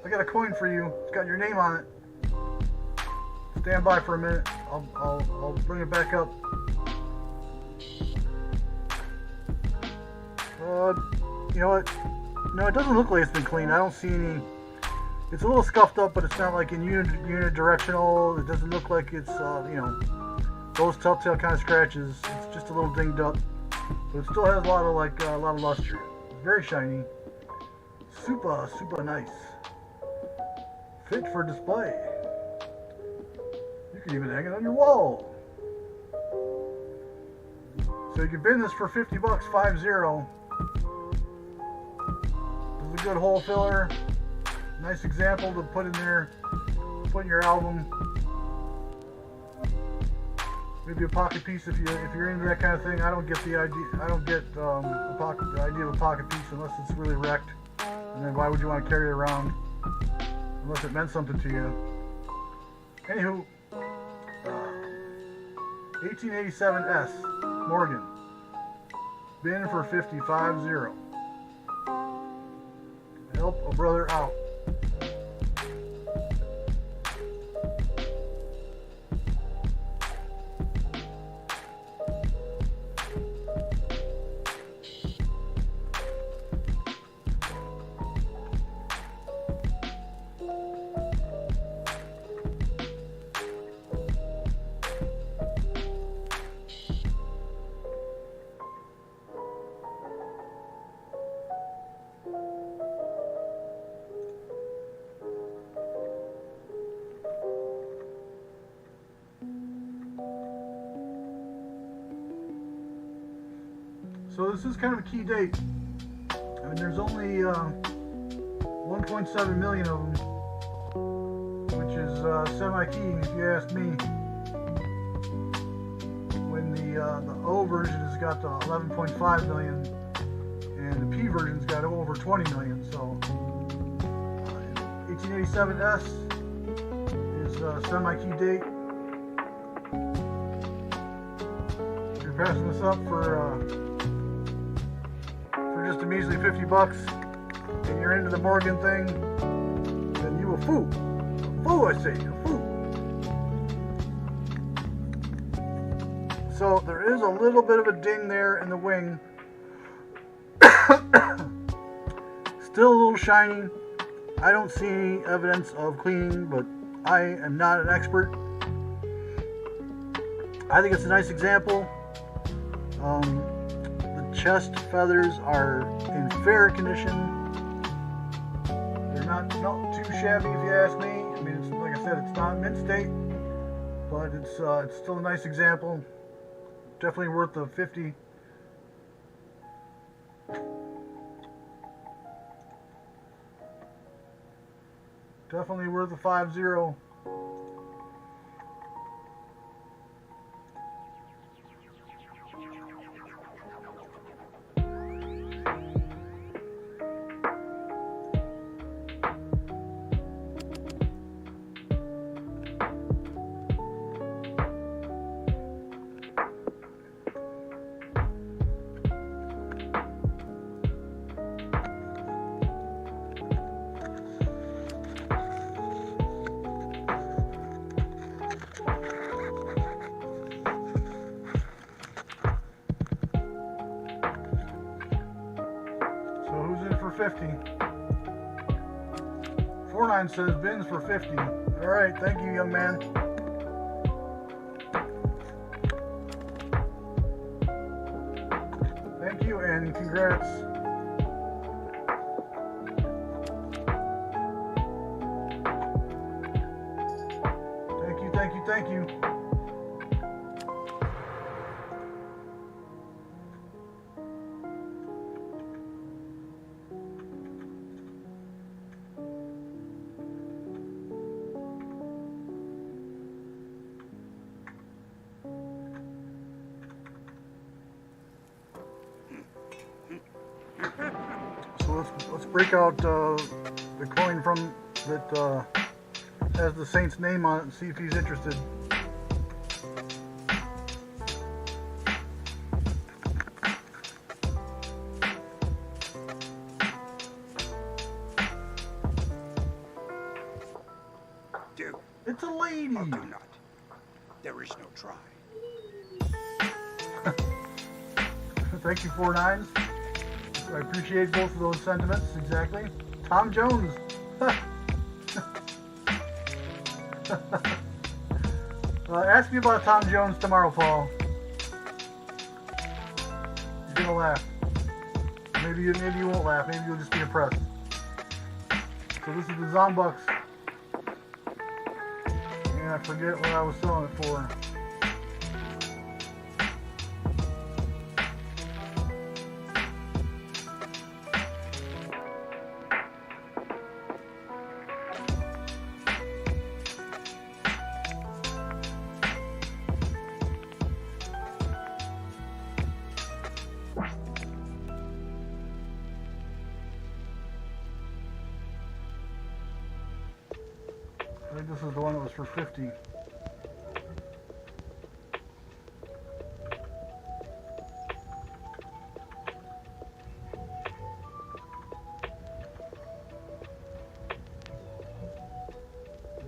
I got a coin for you. It's got your name on it. Stand by for a minute. I'll bring it back up. You know what? No, it doesn't look like it's been cleaned. I don't see any. It's a little scuffed up, but it's not like in unidirectional. It doesn't look like it's those telltale kind of scratches. It's just a little dinged up, but it still has a lot of luster. It's very shiny. Super nice. Fit for display. You can even hang it on your wall. So you can bid this for $50, 50. This is a good hole filler. Nice example to put in there. Put in your album. Maybe a pocket piece if you're into that kind of thing. I don't get the idea. I don't get the idea of a pocket piece unless it's really wrecked. And then why would you want to carry it around unless it meant something to you? Anywho, 1887S Morgan. Been for 50. Help a brother out. So this is kind of a key date. I mean, there's only 1.7 million of them, which is semi-key if you ask me. When the O version has got to 11.5 million, and the P version's got over 20 million. So 1887S is a semi-key date. If you're passing this up for just a measly $50 and you're into the Morgan thing, then you a fool. A fool, I say, a fool. So there is a little bit of a ding there in the wing. Still a little shiny. I don't see any evidence of cleaning, but I am not an expert. I think it's a nice example. chest feathers are in fair condition. They're not too shabby if you ask me. I mean, it's, like I said, it's not mint state, but it's still a nice example. Definitely worth the 50. Definitely worth the 50. So who's in for 50? 49 says bins for 50. Alright, thank you, young man. Thank you and congrats. Thank you, thank you, thank you. So let's break out the coin from that has the Saint's name on it and see if he's interested. Do It's a lady. or do not. There is no try. Thank you, 49s. I appreciate both of those sentiments, exactly. Tom Jones. Ask me about Tom Jones tomorrow, Paul. You're gonna laugh. Maybe you won't laugh. Maybe you'll just be impressed. So this is the Zombucks. And I forget what I was selling it for. I think this is the one that was for 50. You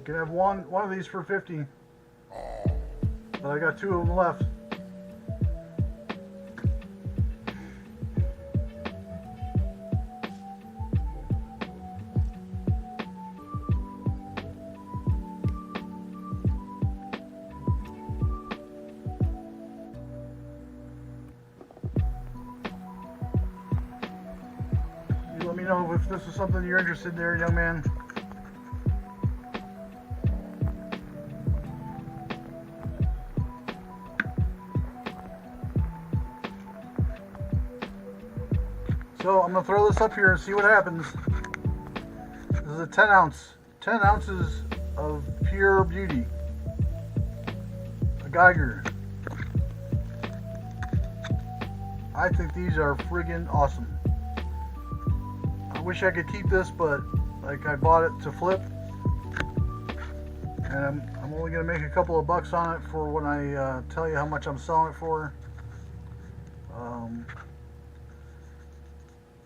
can have one of these for 50. But I got 2 of them left. Let me know if this is something you're interested in there, young man. So I'm going to throw this up here and see what happens. This is a 10 ounce. 10 ounces of pure beauty. A Geiger. I think these are friggin' awesome. I wish I could keep this, but like I bought it to flip, and I'm only gonna make a couple of bucks on it for when I tell you how much I'm selling it for.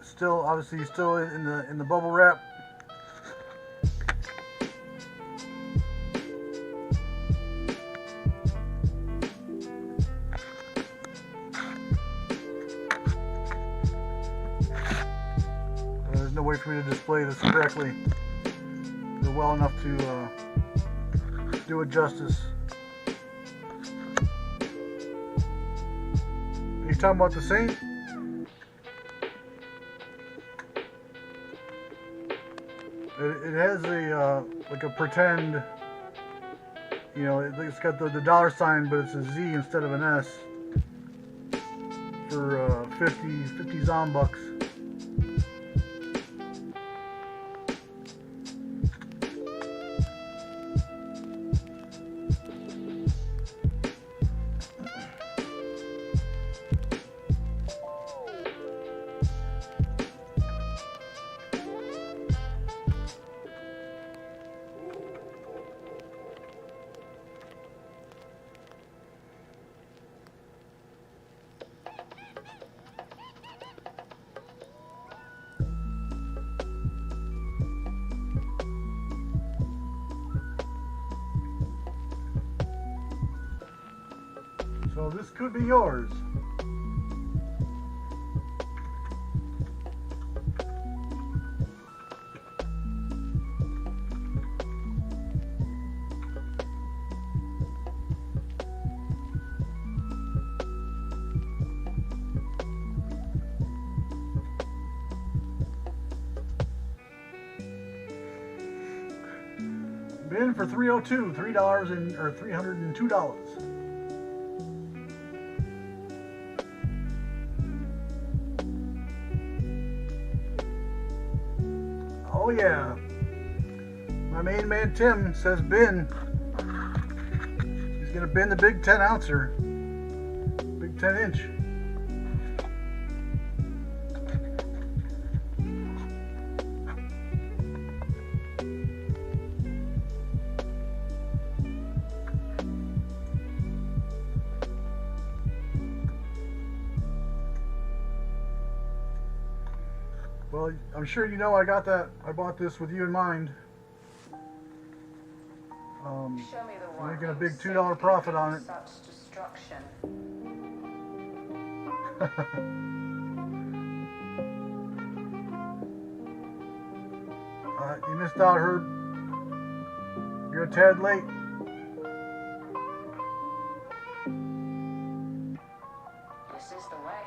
Still, obviously, still in the bubble wrap. There's no way for me to display this correctly. They're well enough to do it justice. Are you talking about the Saint? It has a like a pretend, you know, it's got the dollar sign, but it's a Z instead of an S for 50 Zombucks. So this could be yours. Been for $302, $302. Oh yeah, my main man Tim says bin. He's gonna bin the big 10 ouncer, big 10 inch. Well, I'm sure you know I bought this with you in mind. Show me the one Making a big whose $2 safety profit on it. deems such destruction. You missed out, Herb. You're a tad late. This is the way.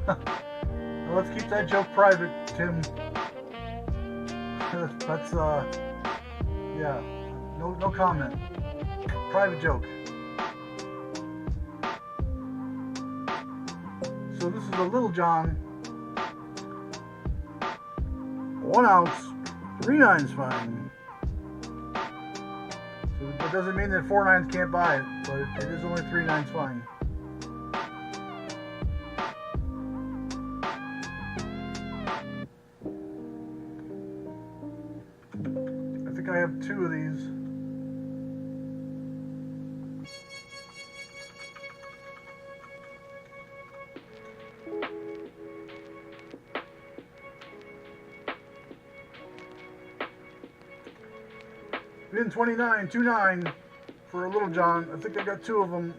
Well, let's keep that joke private, Tim. That's yeah, no comment. Private joke. So this is a Little John, 1 ounce, 3.9's fine. So that doesn't mean that 4.9s can't buy it, but it is only 3.9's fine. I have 2 of these. Bin 2929 for a Little John. I think I got 2 of them.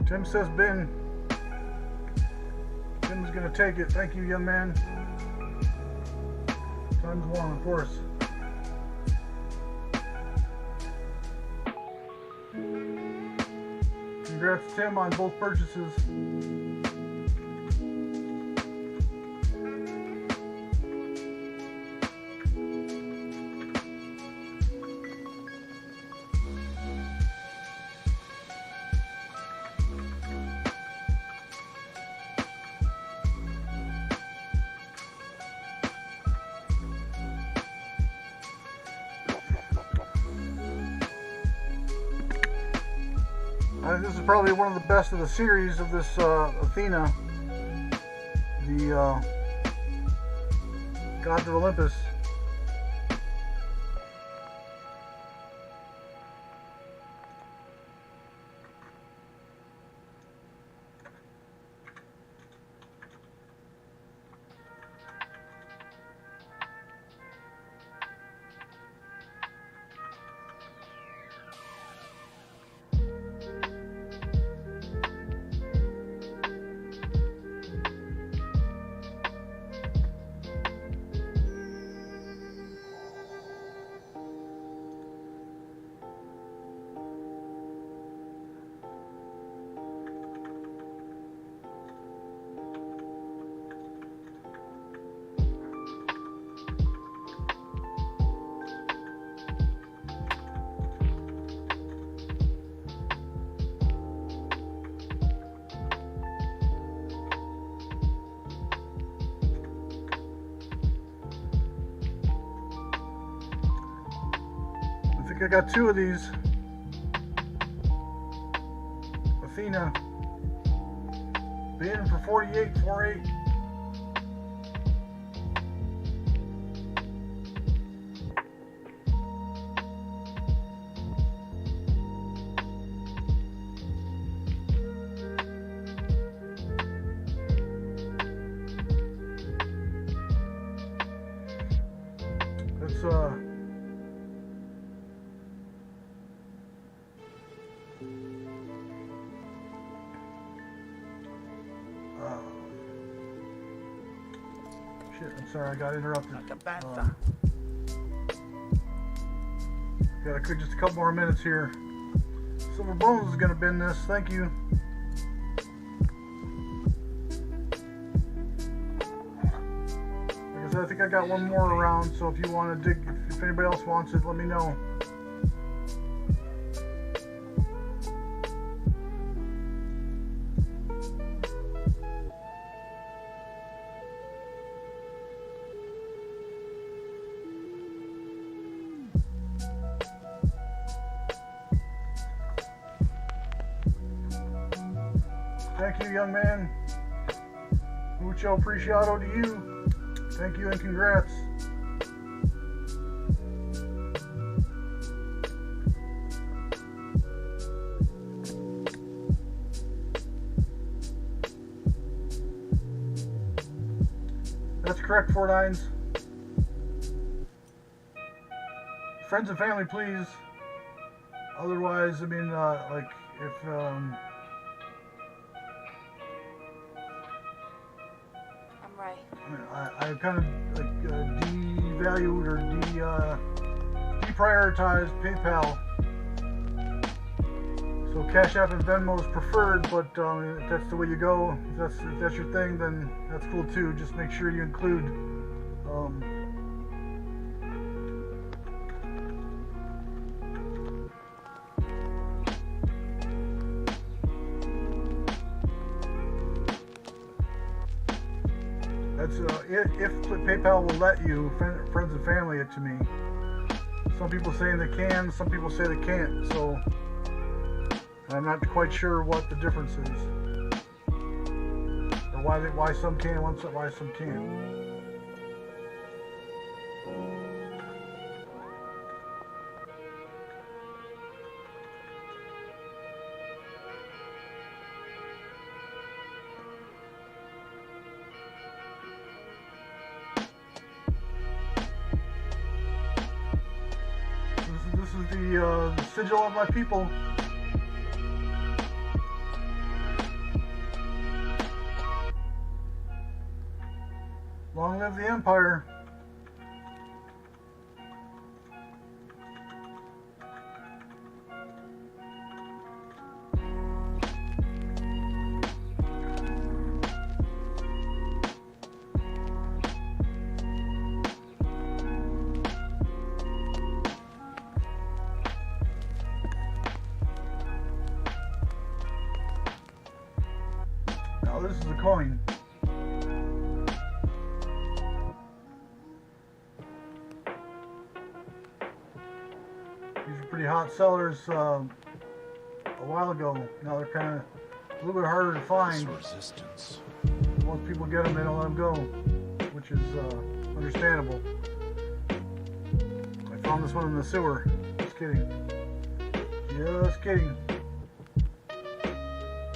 Tim says bin. Tim's gonna take it. Thank you, young man. Times 1, of course. Congrats, Tim, on both purchases. this is probably one of the best of the series of this Athena, the gods of Olympus. I got two of these. Athena. Bidding for 48.48. That's shit, I'm sorry, I got interrupted. Not a bad thing. Got just a couple more minutes here. Silver Bones is gonna bend this, thank you. Like I said, I think I got one more around, so if you want to dig, if anybody else wants it, let me know. Thank you, young man. Mucho apreciado to you. Thank you and congrats. That's correct, 49s. Friends and family, please. Otherwise, I mean, like, if, I kind of like devalued or deprioritized PayPal. So Cash App and Venmo is preferred, but if that's the way you go, if that's your thing, then that's cool too. Just make sure you include if PayPal will let you, friends and family, it to me. Some people saying they can, some people say they can't, so I'm not quite sure what the difference is, or why some can, why some can't. This is the sigil of my people. Long live the Empire. Now this is a coin. These are pretty hot sellers. a while ago. Now they're kind of a little bit harder to find. Resistance. Once people get them, they don't let them go, which is understandable. I found this one in the sewer. Just kidding. Just kidding.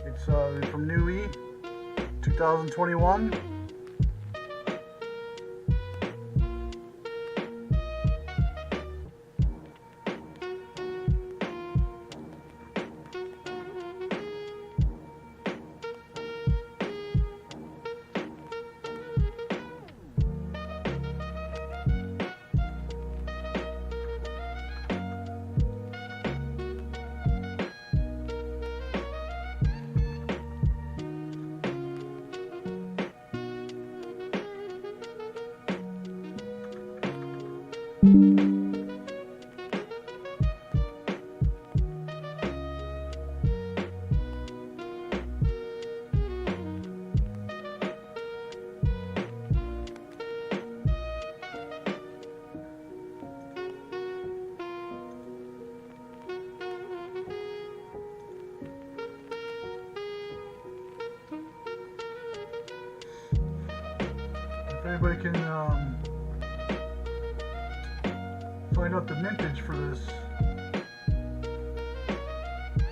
It's from New E, 2021. If anybody can find out the mintage for this,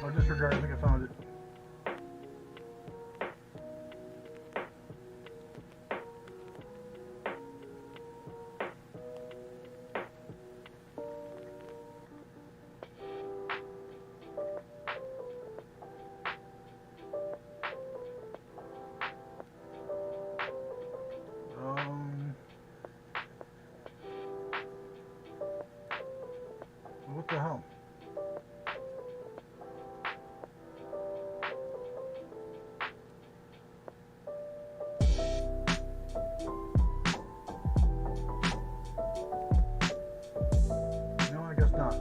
I'll disregard. I think I found it. What the hell? No, I guess not.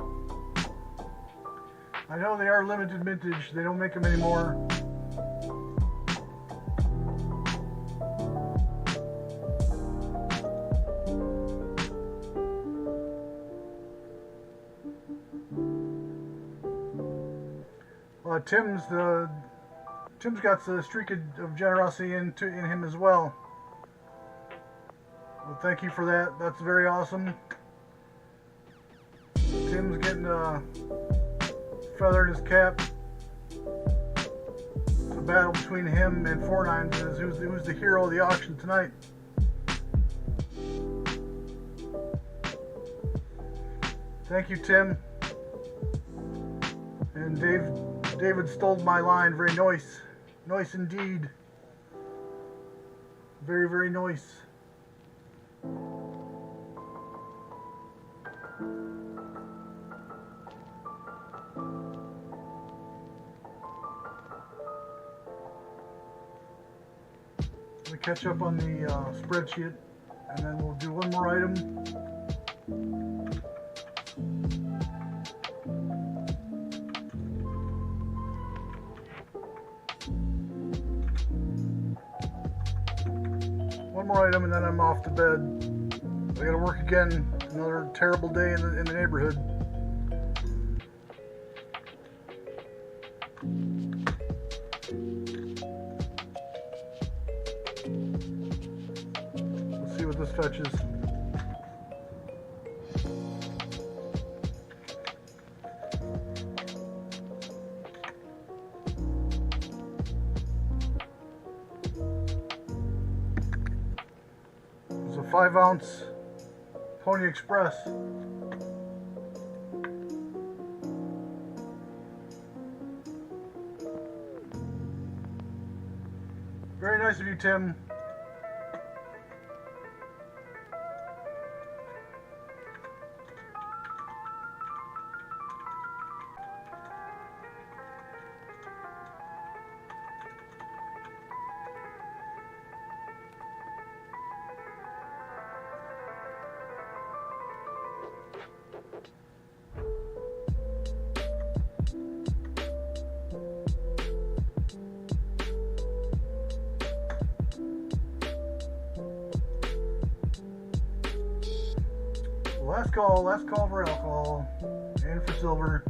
I know they are limited vintage. They don't make them anymore. Tim's got the streak of generosity in him as well. Well, thank you for that. That's very awesome. Tim's getting a feather in his cap. It's a battle between him and 49s. Who's the hero of the auction tonight? Thank you, Tim. And David stole my line. Very nice. Nice indeed. Very, very nice. Let me catch up on the spreadsheet, and then we'll do one more item. One more item, and then I'm off to bed. I gotta work again. Another terrible day in the neighborhood. Let's see what this fetches. It's a 5-ounce Pony Express. Very nice of you, Tim. Last call for alcohol and for silver.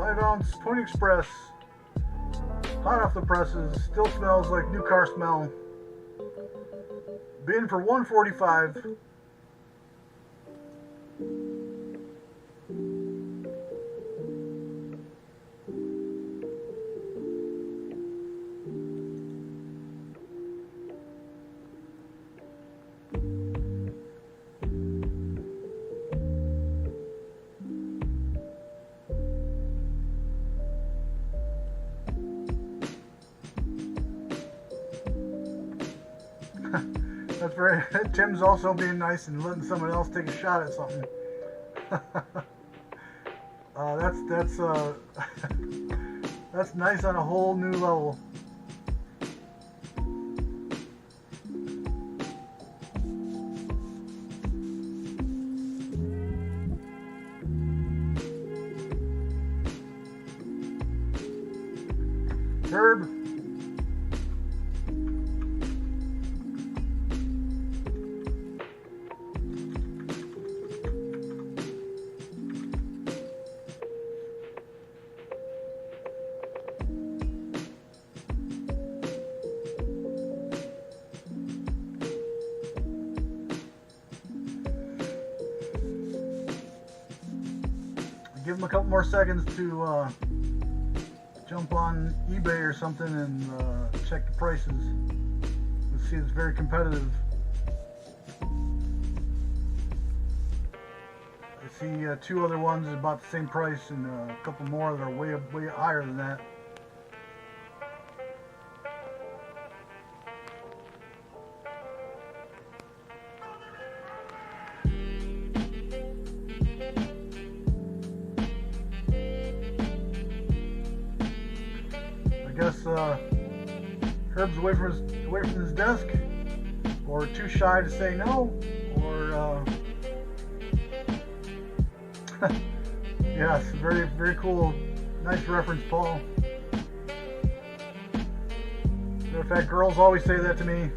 5-ounce Pony Express. Hot off the presses. Still smells like new car smell. Bidding for $145. That's very. Tim's also being nice and letting someone else take a shot at something. That's nice on a whole new level. Herb. Give them a couple more seconds to jump on eBay or something and check the prices. Let's see, it's very competitive. I see two other ones about the same price and a couple more that are way higher than that. I guess Herb's away from his desk, or too shy to say no, or yes, very cool, nice reference, Paul. Matter of fact, girls always say that to me.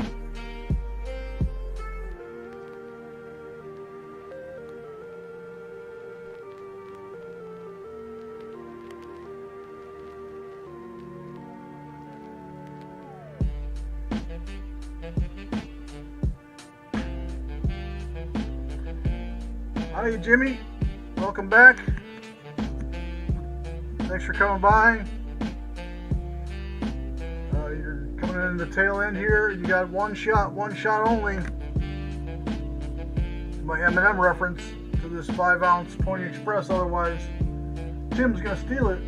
Hi, Jimmy. Welcome back. Thanks for coming by. You're coming in the tail end here. You got one shot only. My M&M reference to this 5-ounce Pony Express. Otherwise, Tim's gonna steal it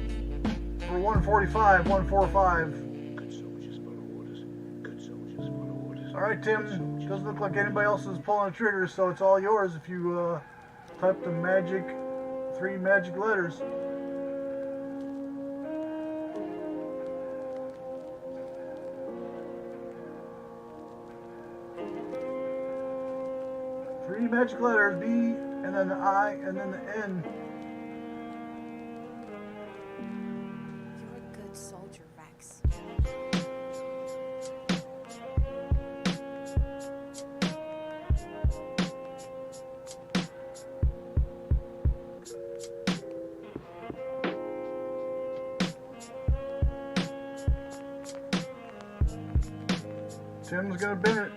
for $145, $145. Good soldiers follow orders. Good soldiers follow orders. All right, Tim. Doesn't look like anybody else is pulling the trigger, so it's all yours if you type the magic, 3 magic letters. Three magic letters, B, and then the I, and then the N. You're a good soldier, Rex. Tim's gonna bin it.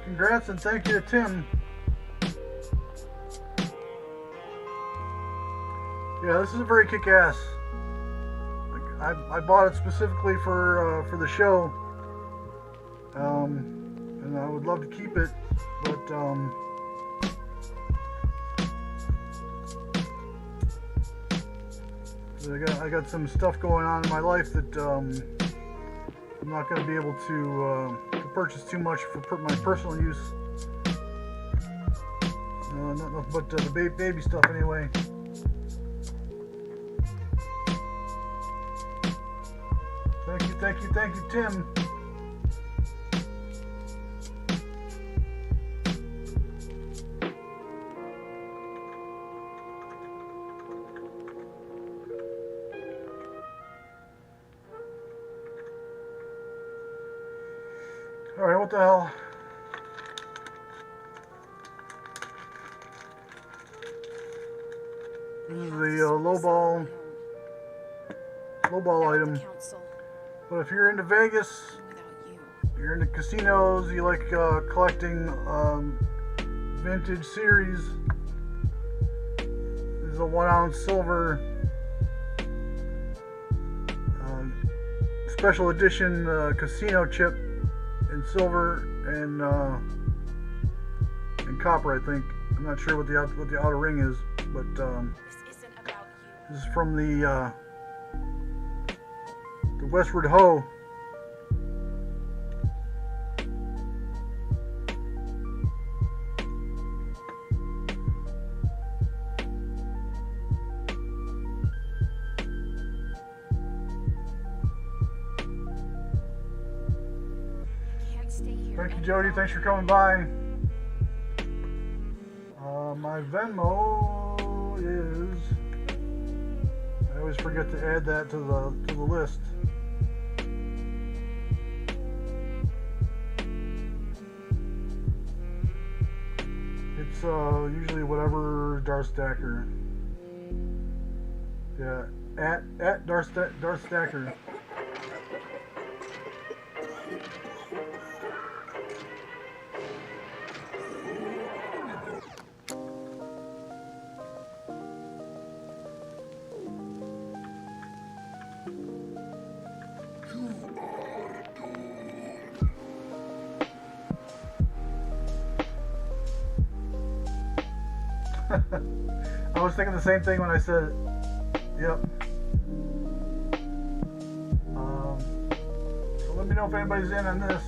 Congrats and thank you to Tim. Yeah, this is a very kick-ass. I bought it specifically for the show, and I would love to keep it, but I got some stuff going on in my life that I'm not going to be able to purchase too much for my personal use. Not but the baby stuff anyway. Thank you, Tim. Alright, what the hell? This is the lowball item. But if you're into Vegas, you're into casinos, you like collecting vintage series, this is a 1 ounce silver special edition casino chip in silver and copper, I think. I'm not sure what the outer ring is, but this is from the Westward Ho. Thank you, Jody. Thanks for coming by. My Venmo is... I always forget to add that to the list. It's usually whatever Darth Stacker. Yeah, at Darth Stacker. I was thinking the same thing when I said it. Yep. So let me know if anybody's in on this.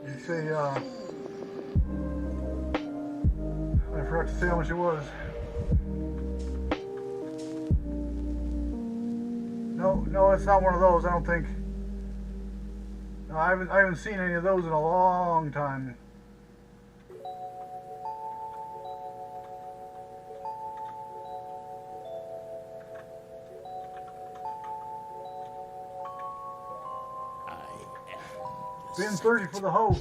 You say, I forgot to say how much it was. No, it's not one of those, I don't think. No, I haven't seen any of those in a long time. Bin 30 for the hoe.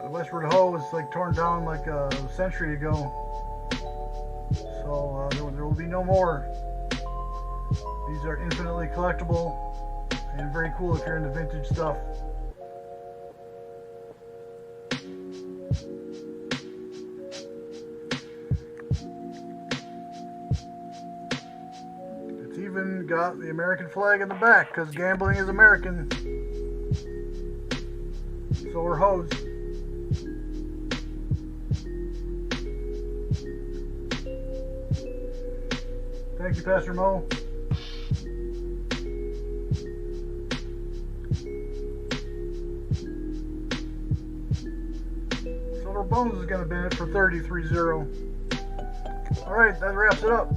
The Westward Ho was like torn down like a century ago, so there will be no more. These are infinitely collectible and very cool if you're into vintage stuff. It's even got the American flag in the back because gambling is American. So are hoes. Thank you, Pastor Mo. Silver Bones is going to bid it for 33.0. Alright, that wraps it up.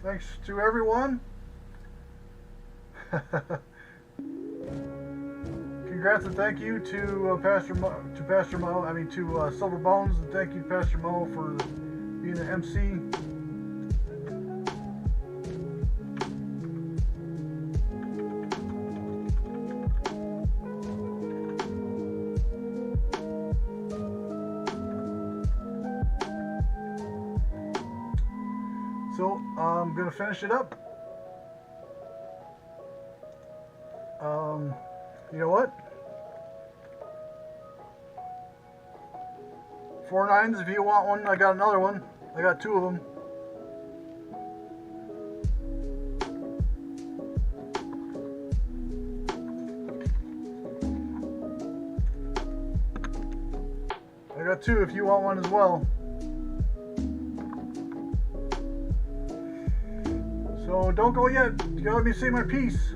Thanks to everyone. Congrats and thank you to Silver Bones, and thank you Pastor Mo for being the MC. So I'm gonna finish it up. You know what? 4 9s if you want one. I got another one. I got 2 of them. I got 2 if you want one as well. So don't go yet. You gotta let me say my piece.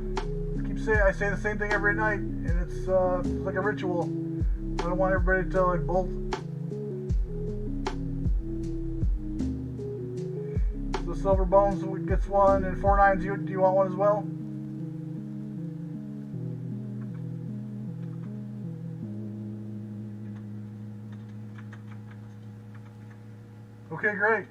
I say the same thing every night, and it's like a ritual. I don't want everybody to like bolt. The Silver Bones gets one, and 49s. Do you want one as well? Okay, great.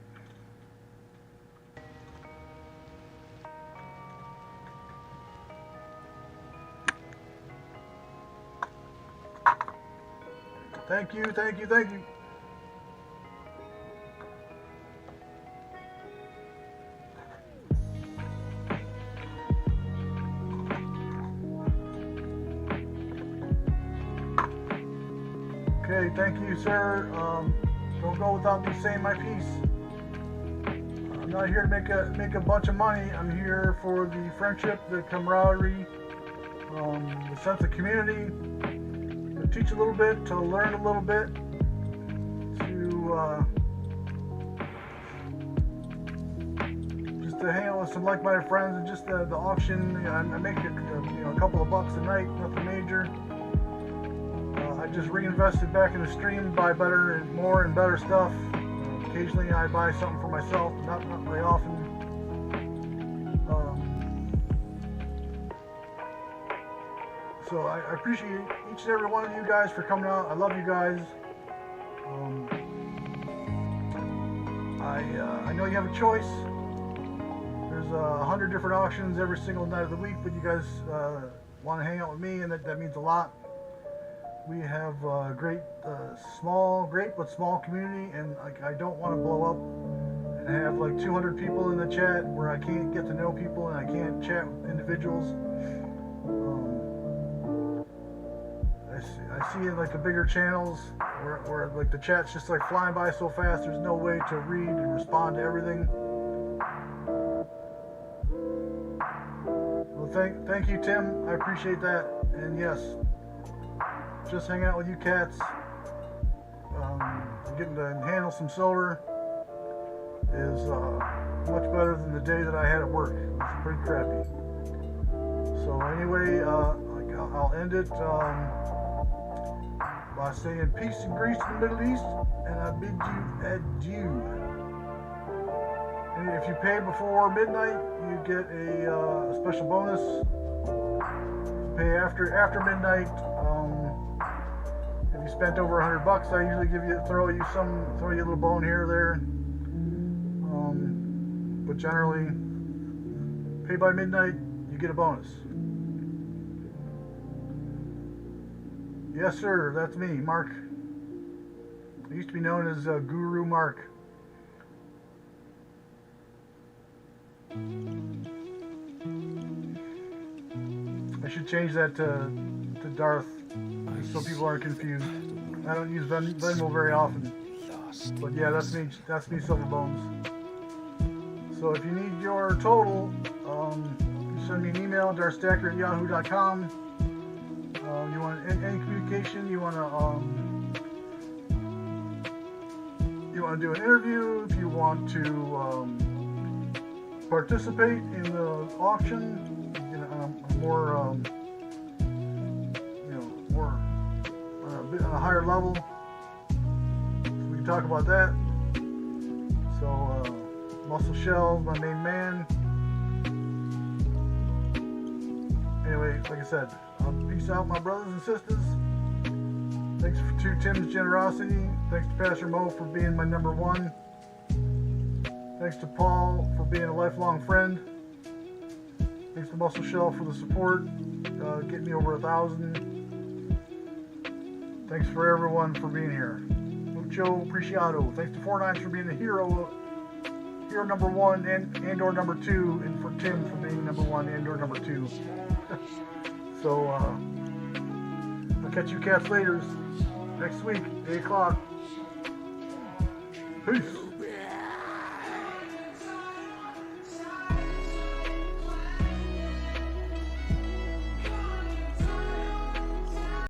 Thank you, thank you, thank you. Okay, thank you, sir. Don't go without me saying my piece. I'm not here to make a bunch of money. I'm here for the friendship, the camaraderie, the sense of community. To teach a little bit, to learn a little bit, to just to hang out with some like-minded friends, and just the auction. You know, I make a couple of bucks a night, nothing major. I just reinvested back in the stream, buy better and more and better stuff. Occasionally I buy something for myself, not very often. So I appreciate each and every one of you guys for coming out. I love you guys. I know you have a choice. There's 100 different auctions every single night of the week, but you guys want to hang out with me, and that means a lot. We have a great but small community, and I don't want to blow up and have like 200 people in the chat where I can't get to know people and I can't chat with individuals. I see in like the bigger channels where like the chat's just like flying by so fast, there's no way to read and respond to everything. Well, thank you, Tim. I appreciate that. And yes, just hanging out with you cats, getting to handle some solar is much better than the day that I had at work. It's pretty crappy. So anyway, I'll end it by saying peace and grace in the Middle East, and I bid you adieu. And if you pay before midnight, you get a special bonus. If you pay after midnight, if you spent over $100, I usually throw you a little bone here or there. But generally, pay by midnight, you get a bonus. Yes, sir, that's me, Mark. I used to be known as Guru Mark. I should change that to Darth, so people aren't confused. I don't use Venmo very often. But yeah, that's me, Silver Bones. So if you need your total, you send me an email, darthstacker@yahoo.com. You want any communication, you want to do an interview, if you want to participate in the auction, more on a higher level, so we can talk about that. So Muscle Shell, my main man. Anyway, like I said, peace out, my brothers and sisters. Thanks to Tim's generosity. Thanks to Pastor Mo for being my number one. Thanks to Paul for being a lifelong friend. Thanks to Muscle Shell for the support, getting me over 1,000. Thanks for everyone for being here. Mucho apreciado. Thanks to 49s for being the hero number one and or number two, and for Tim for being number one and or number two. So I'll catch you cats later next week, 8 o'clock. Peace.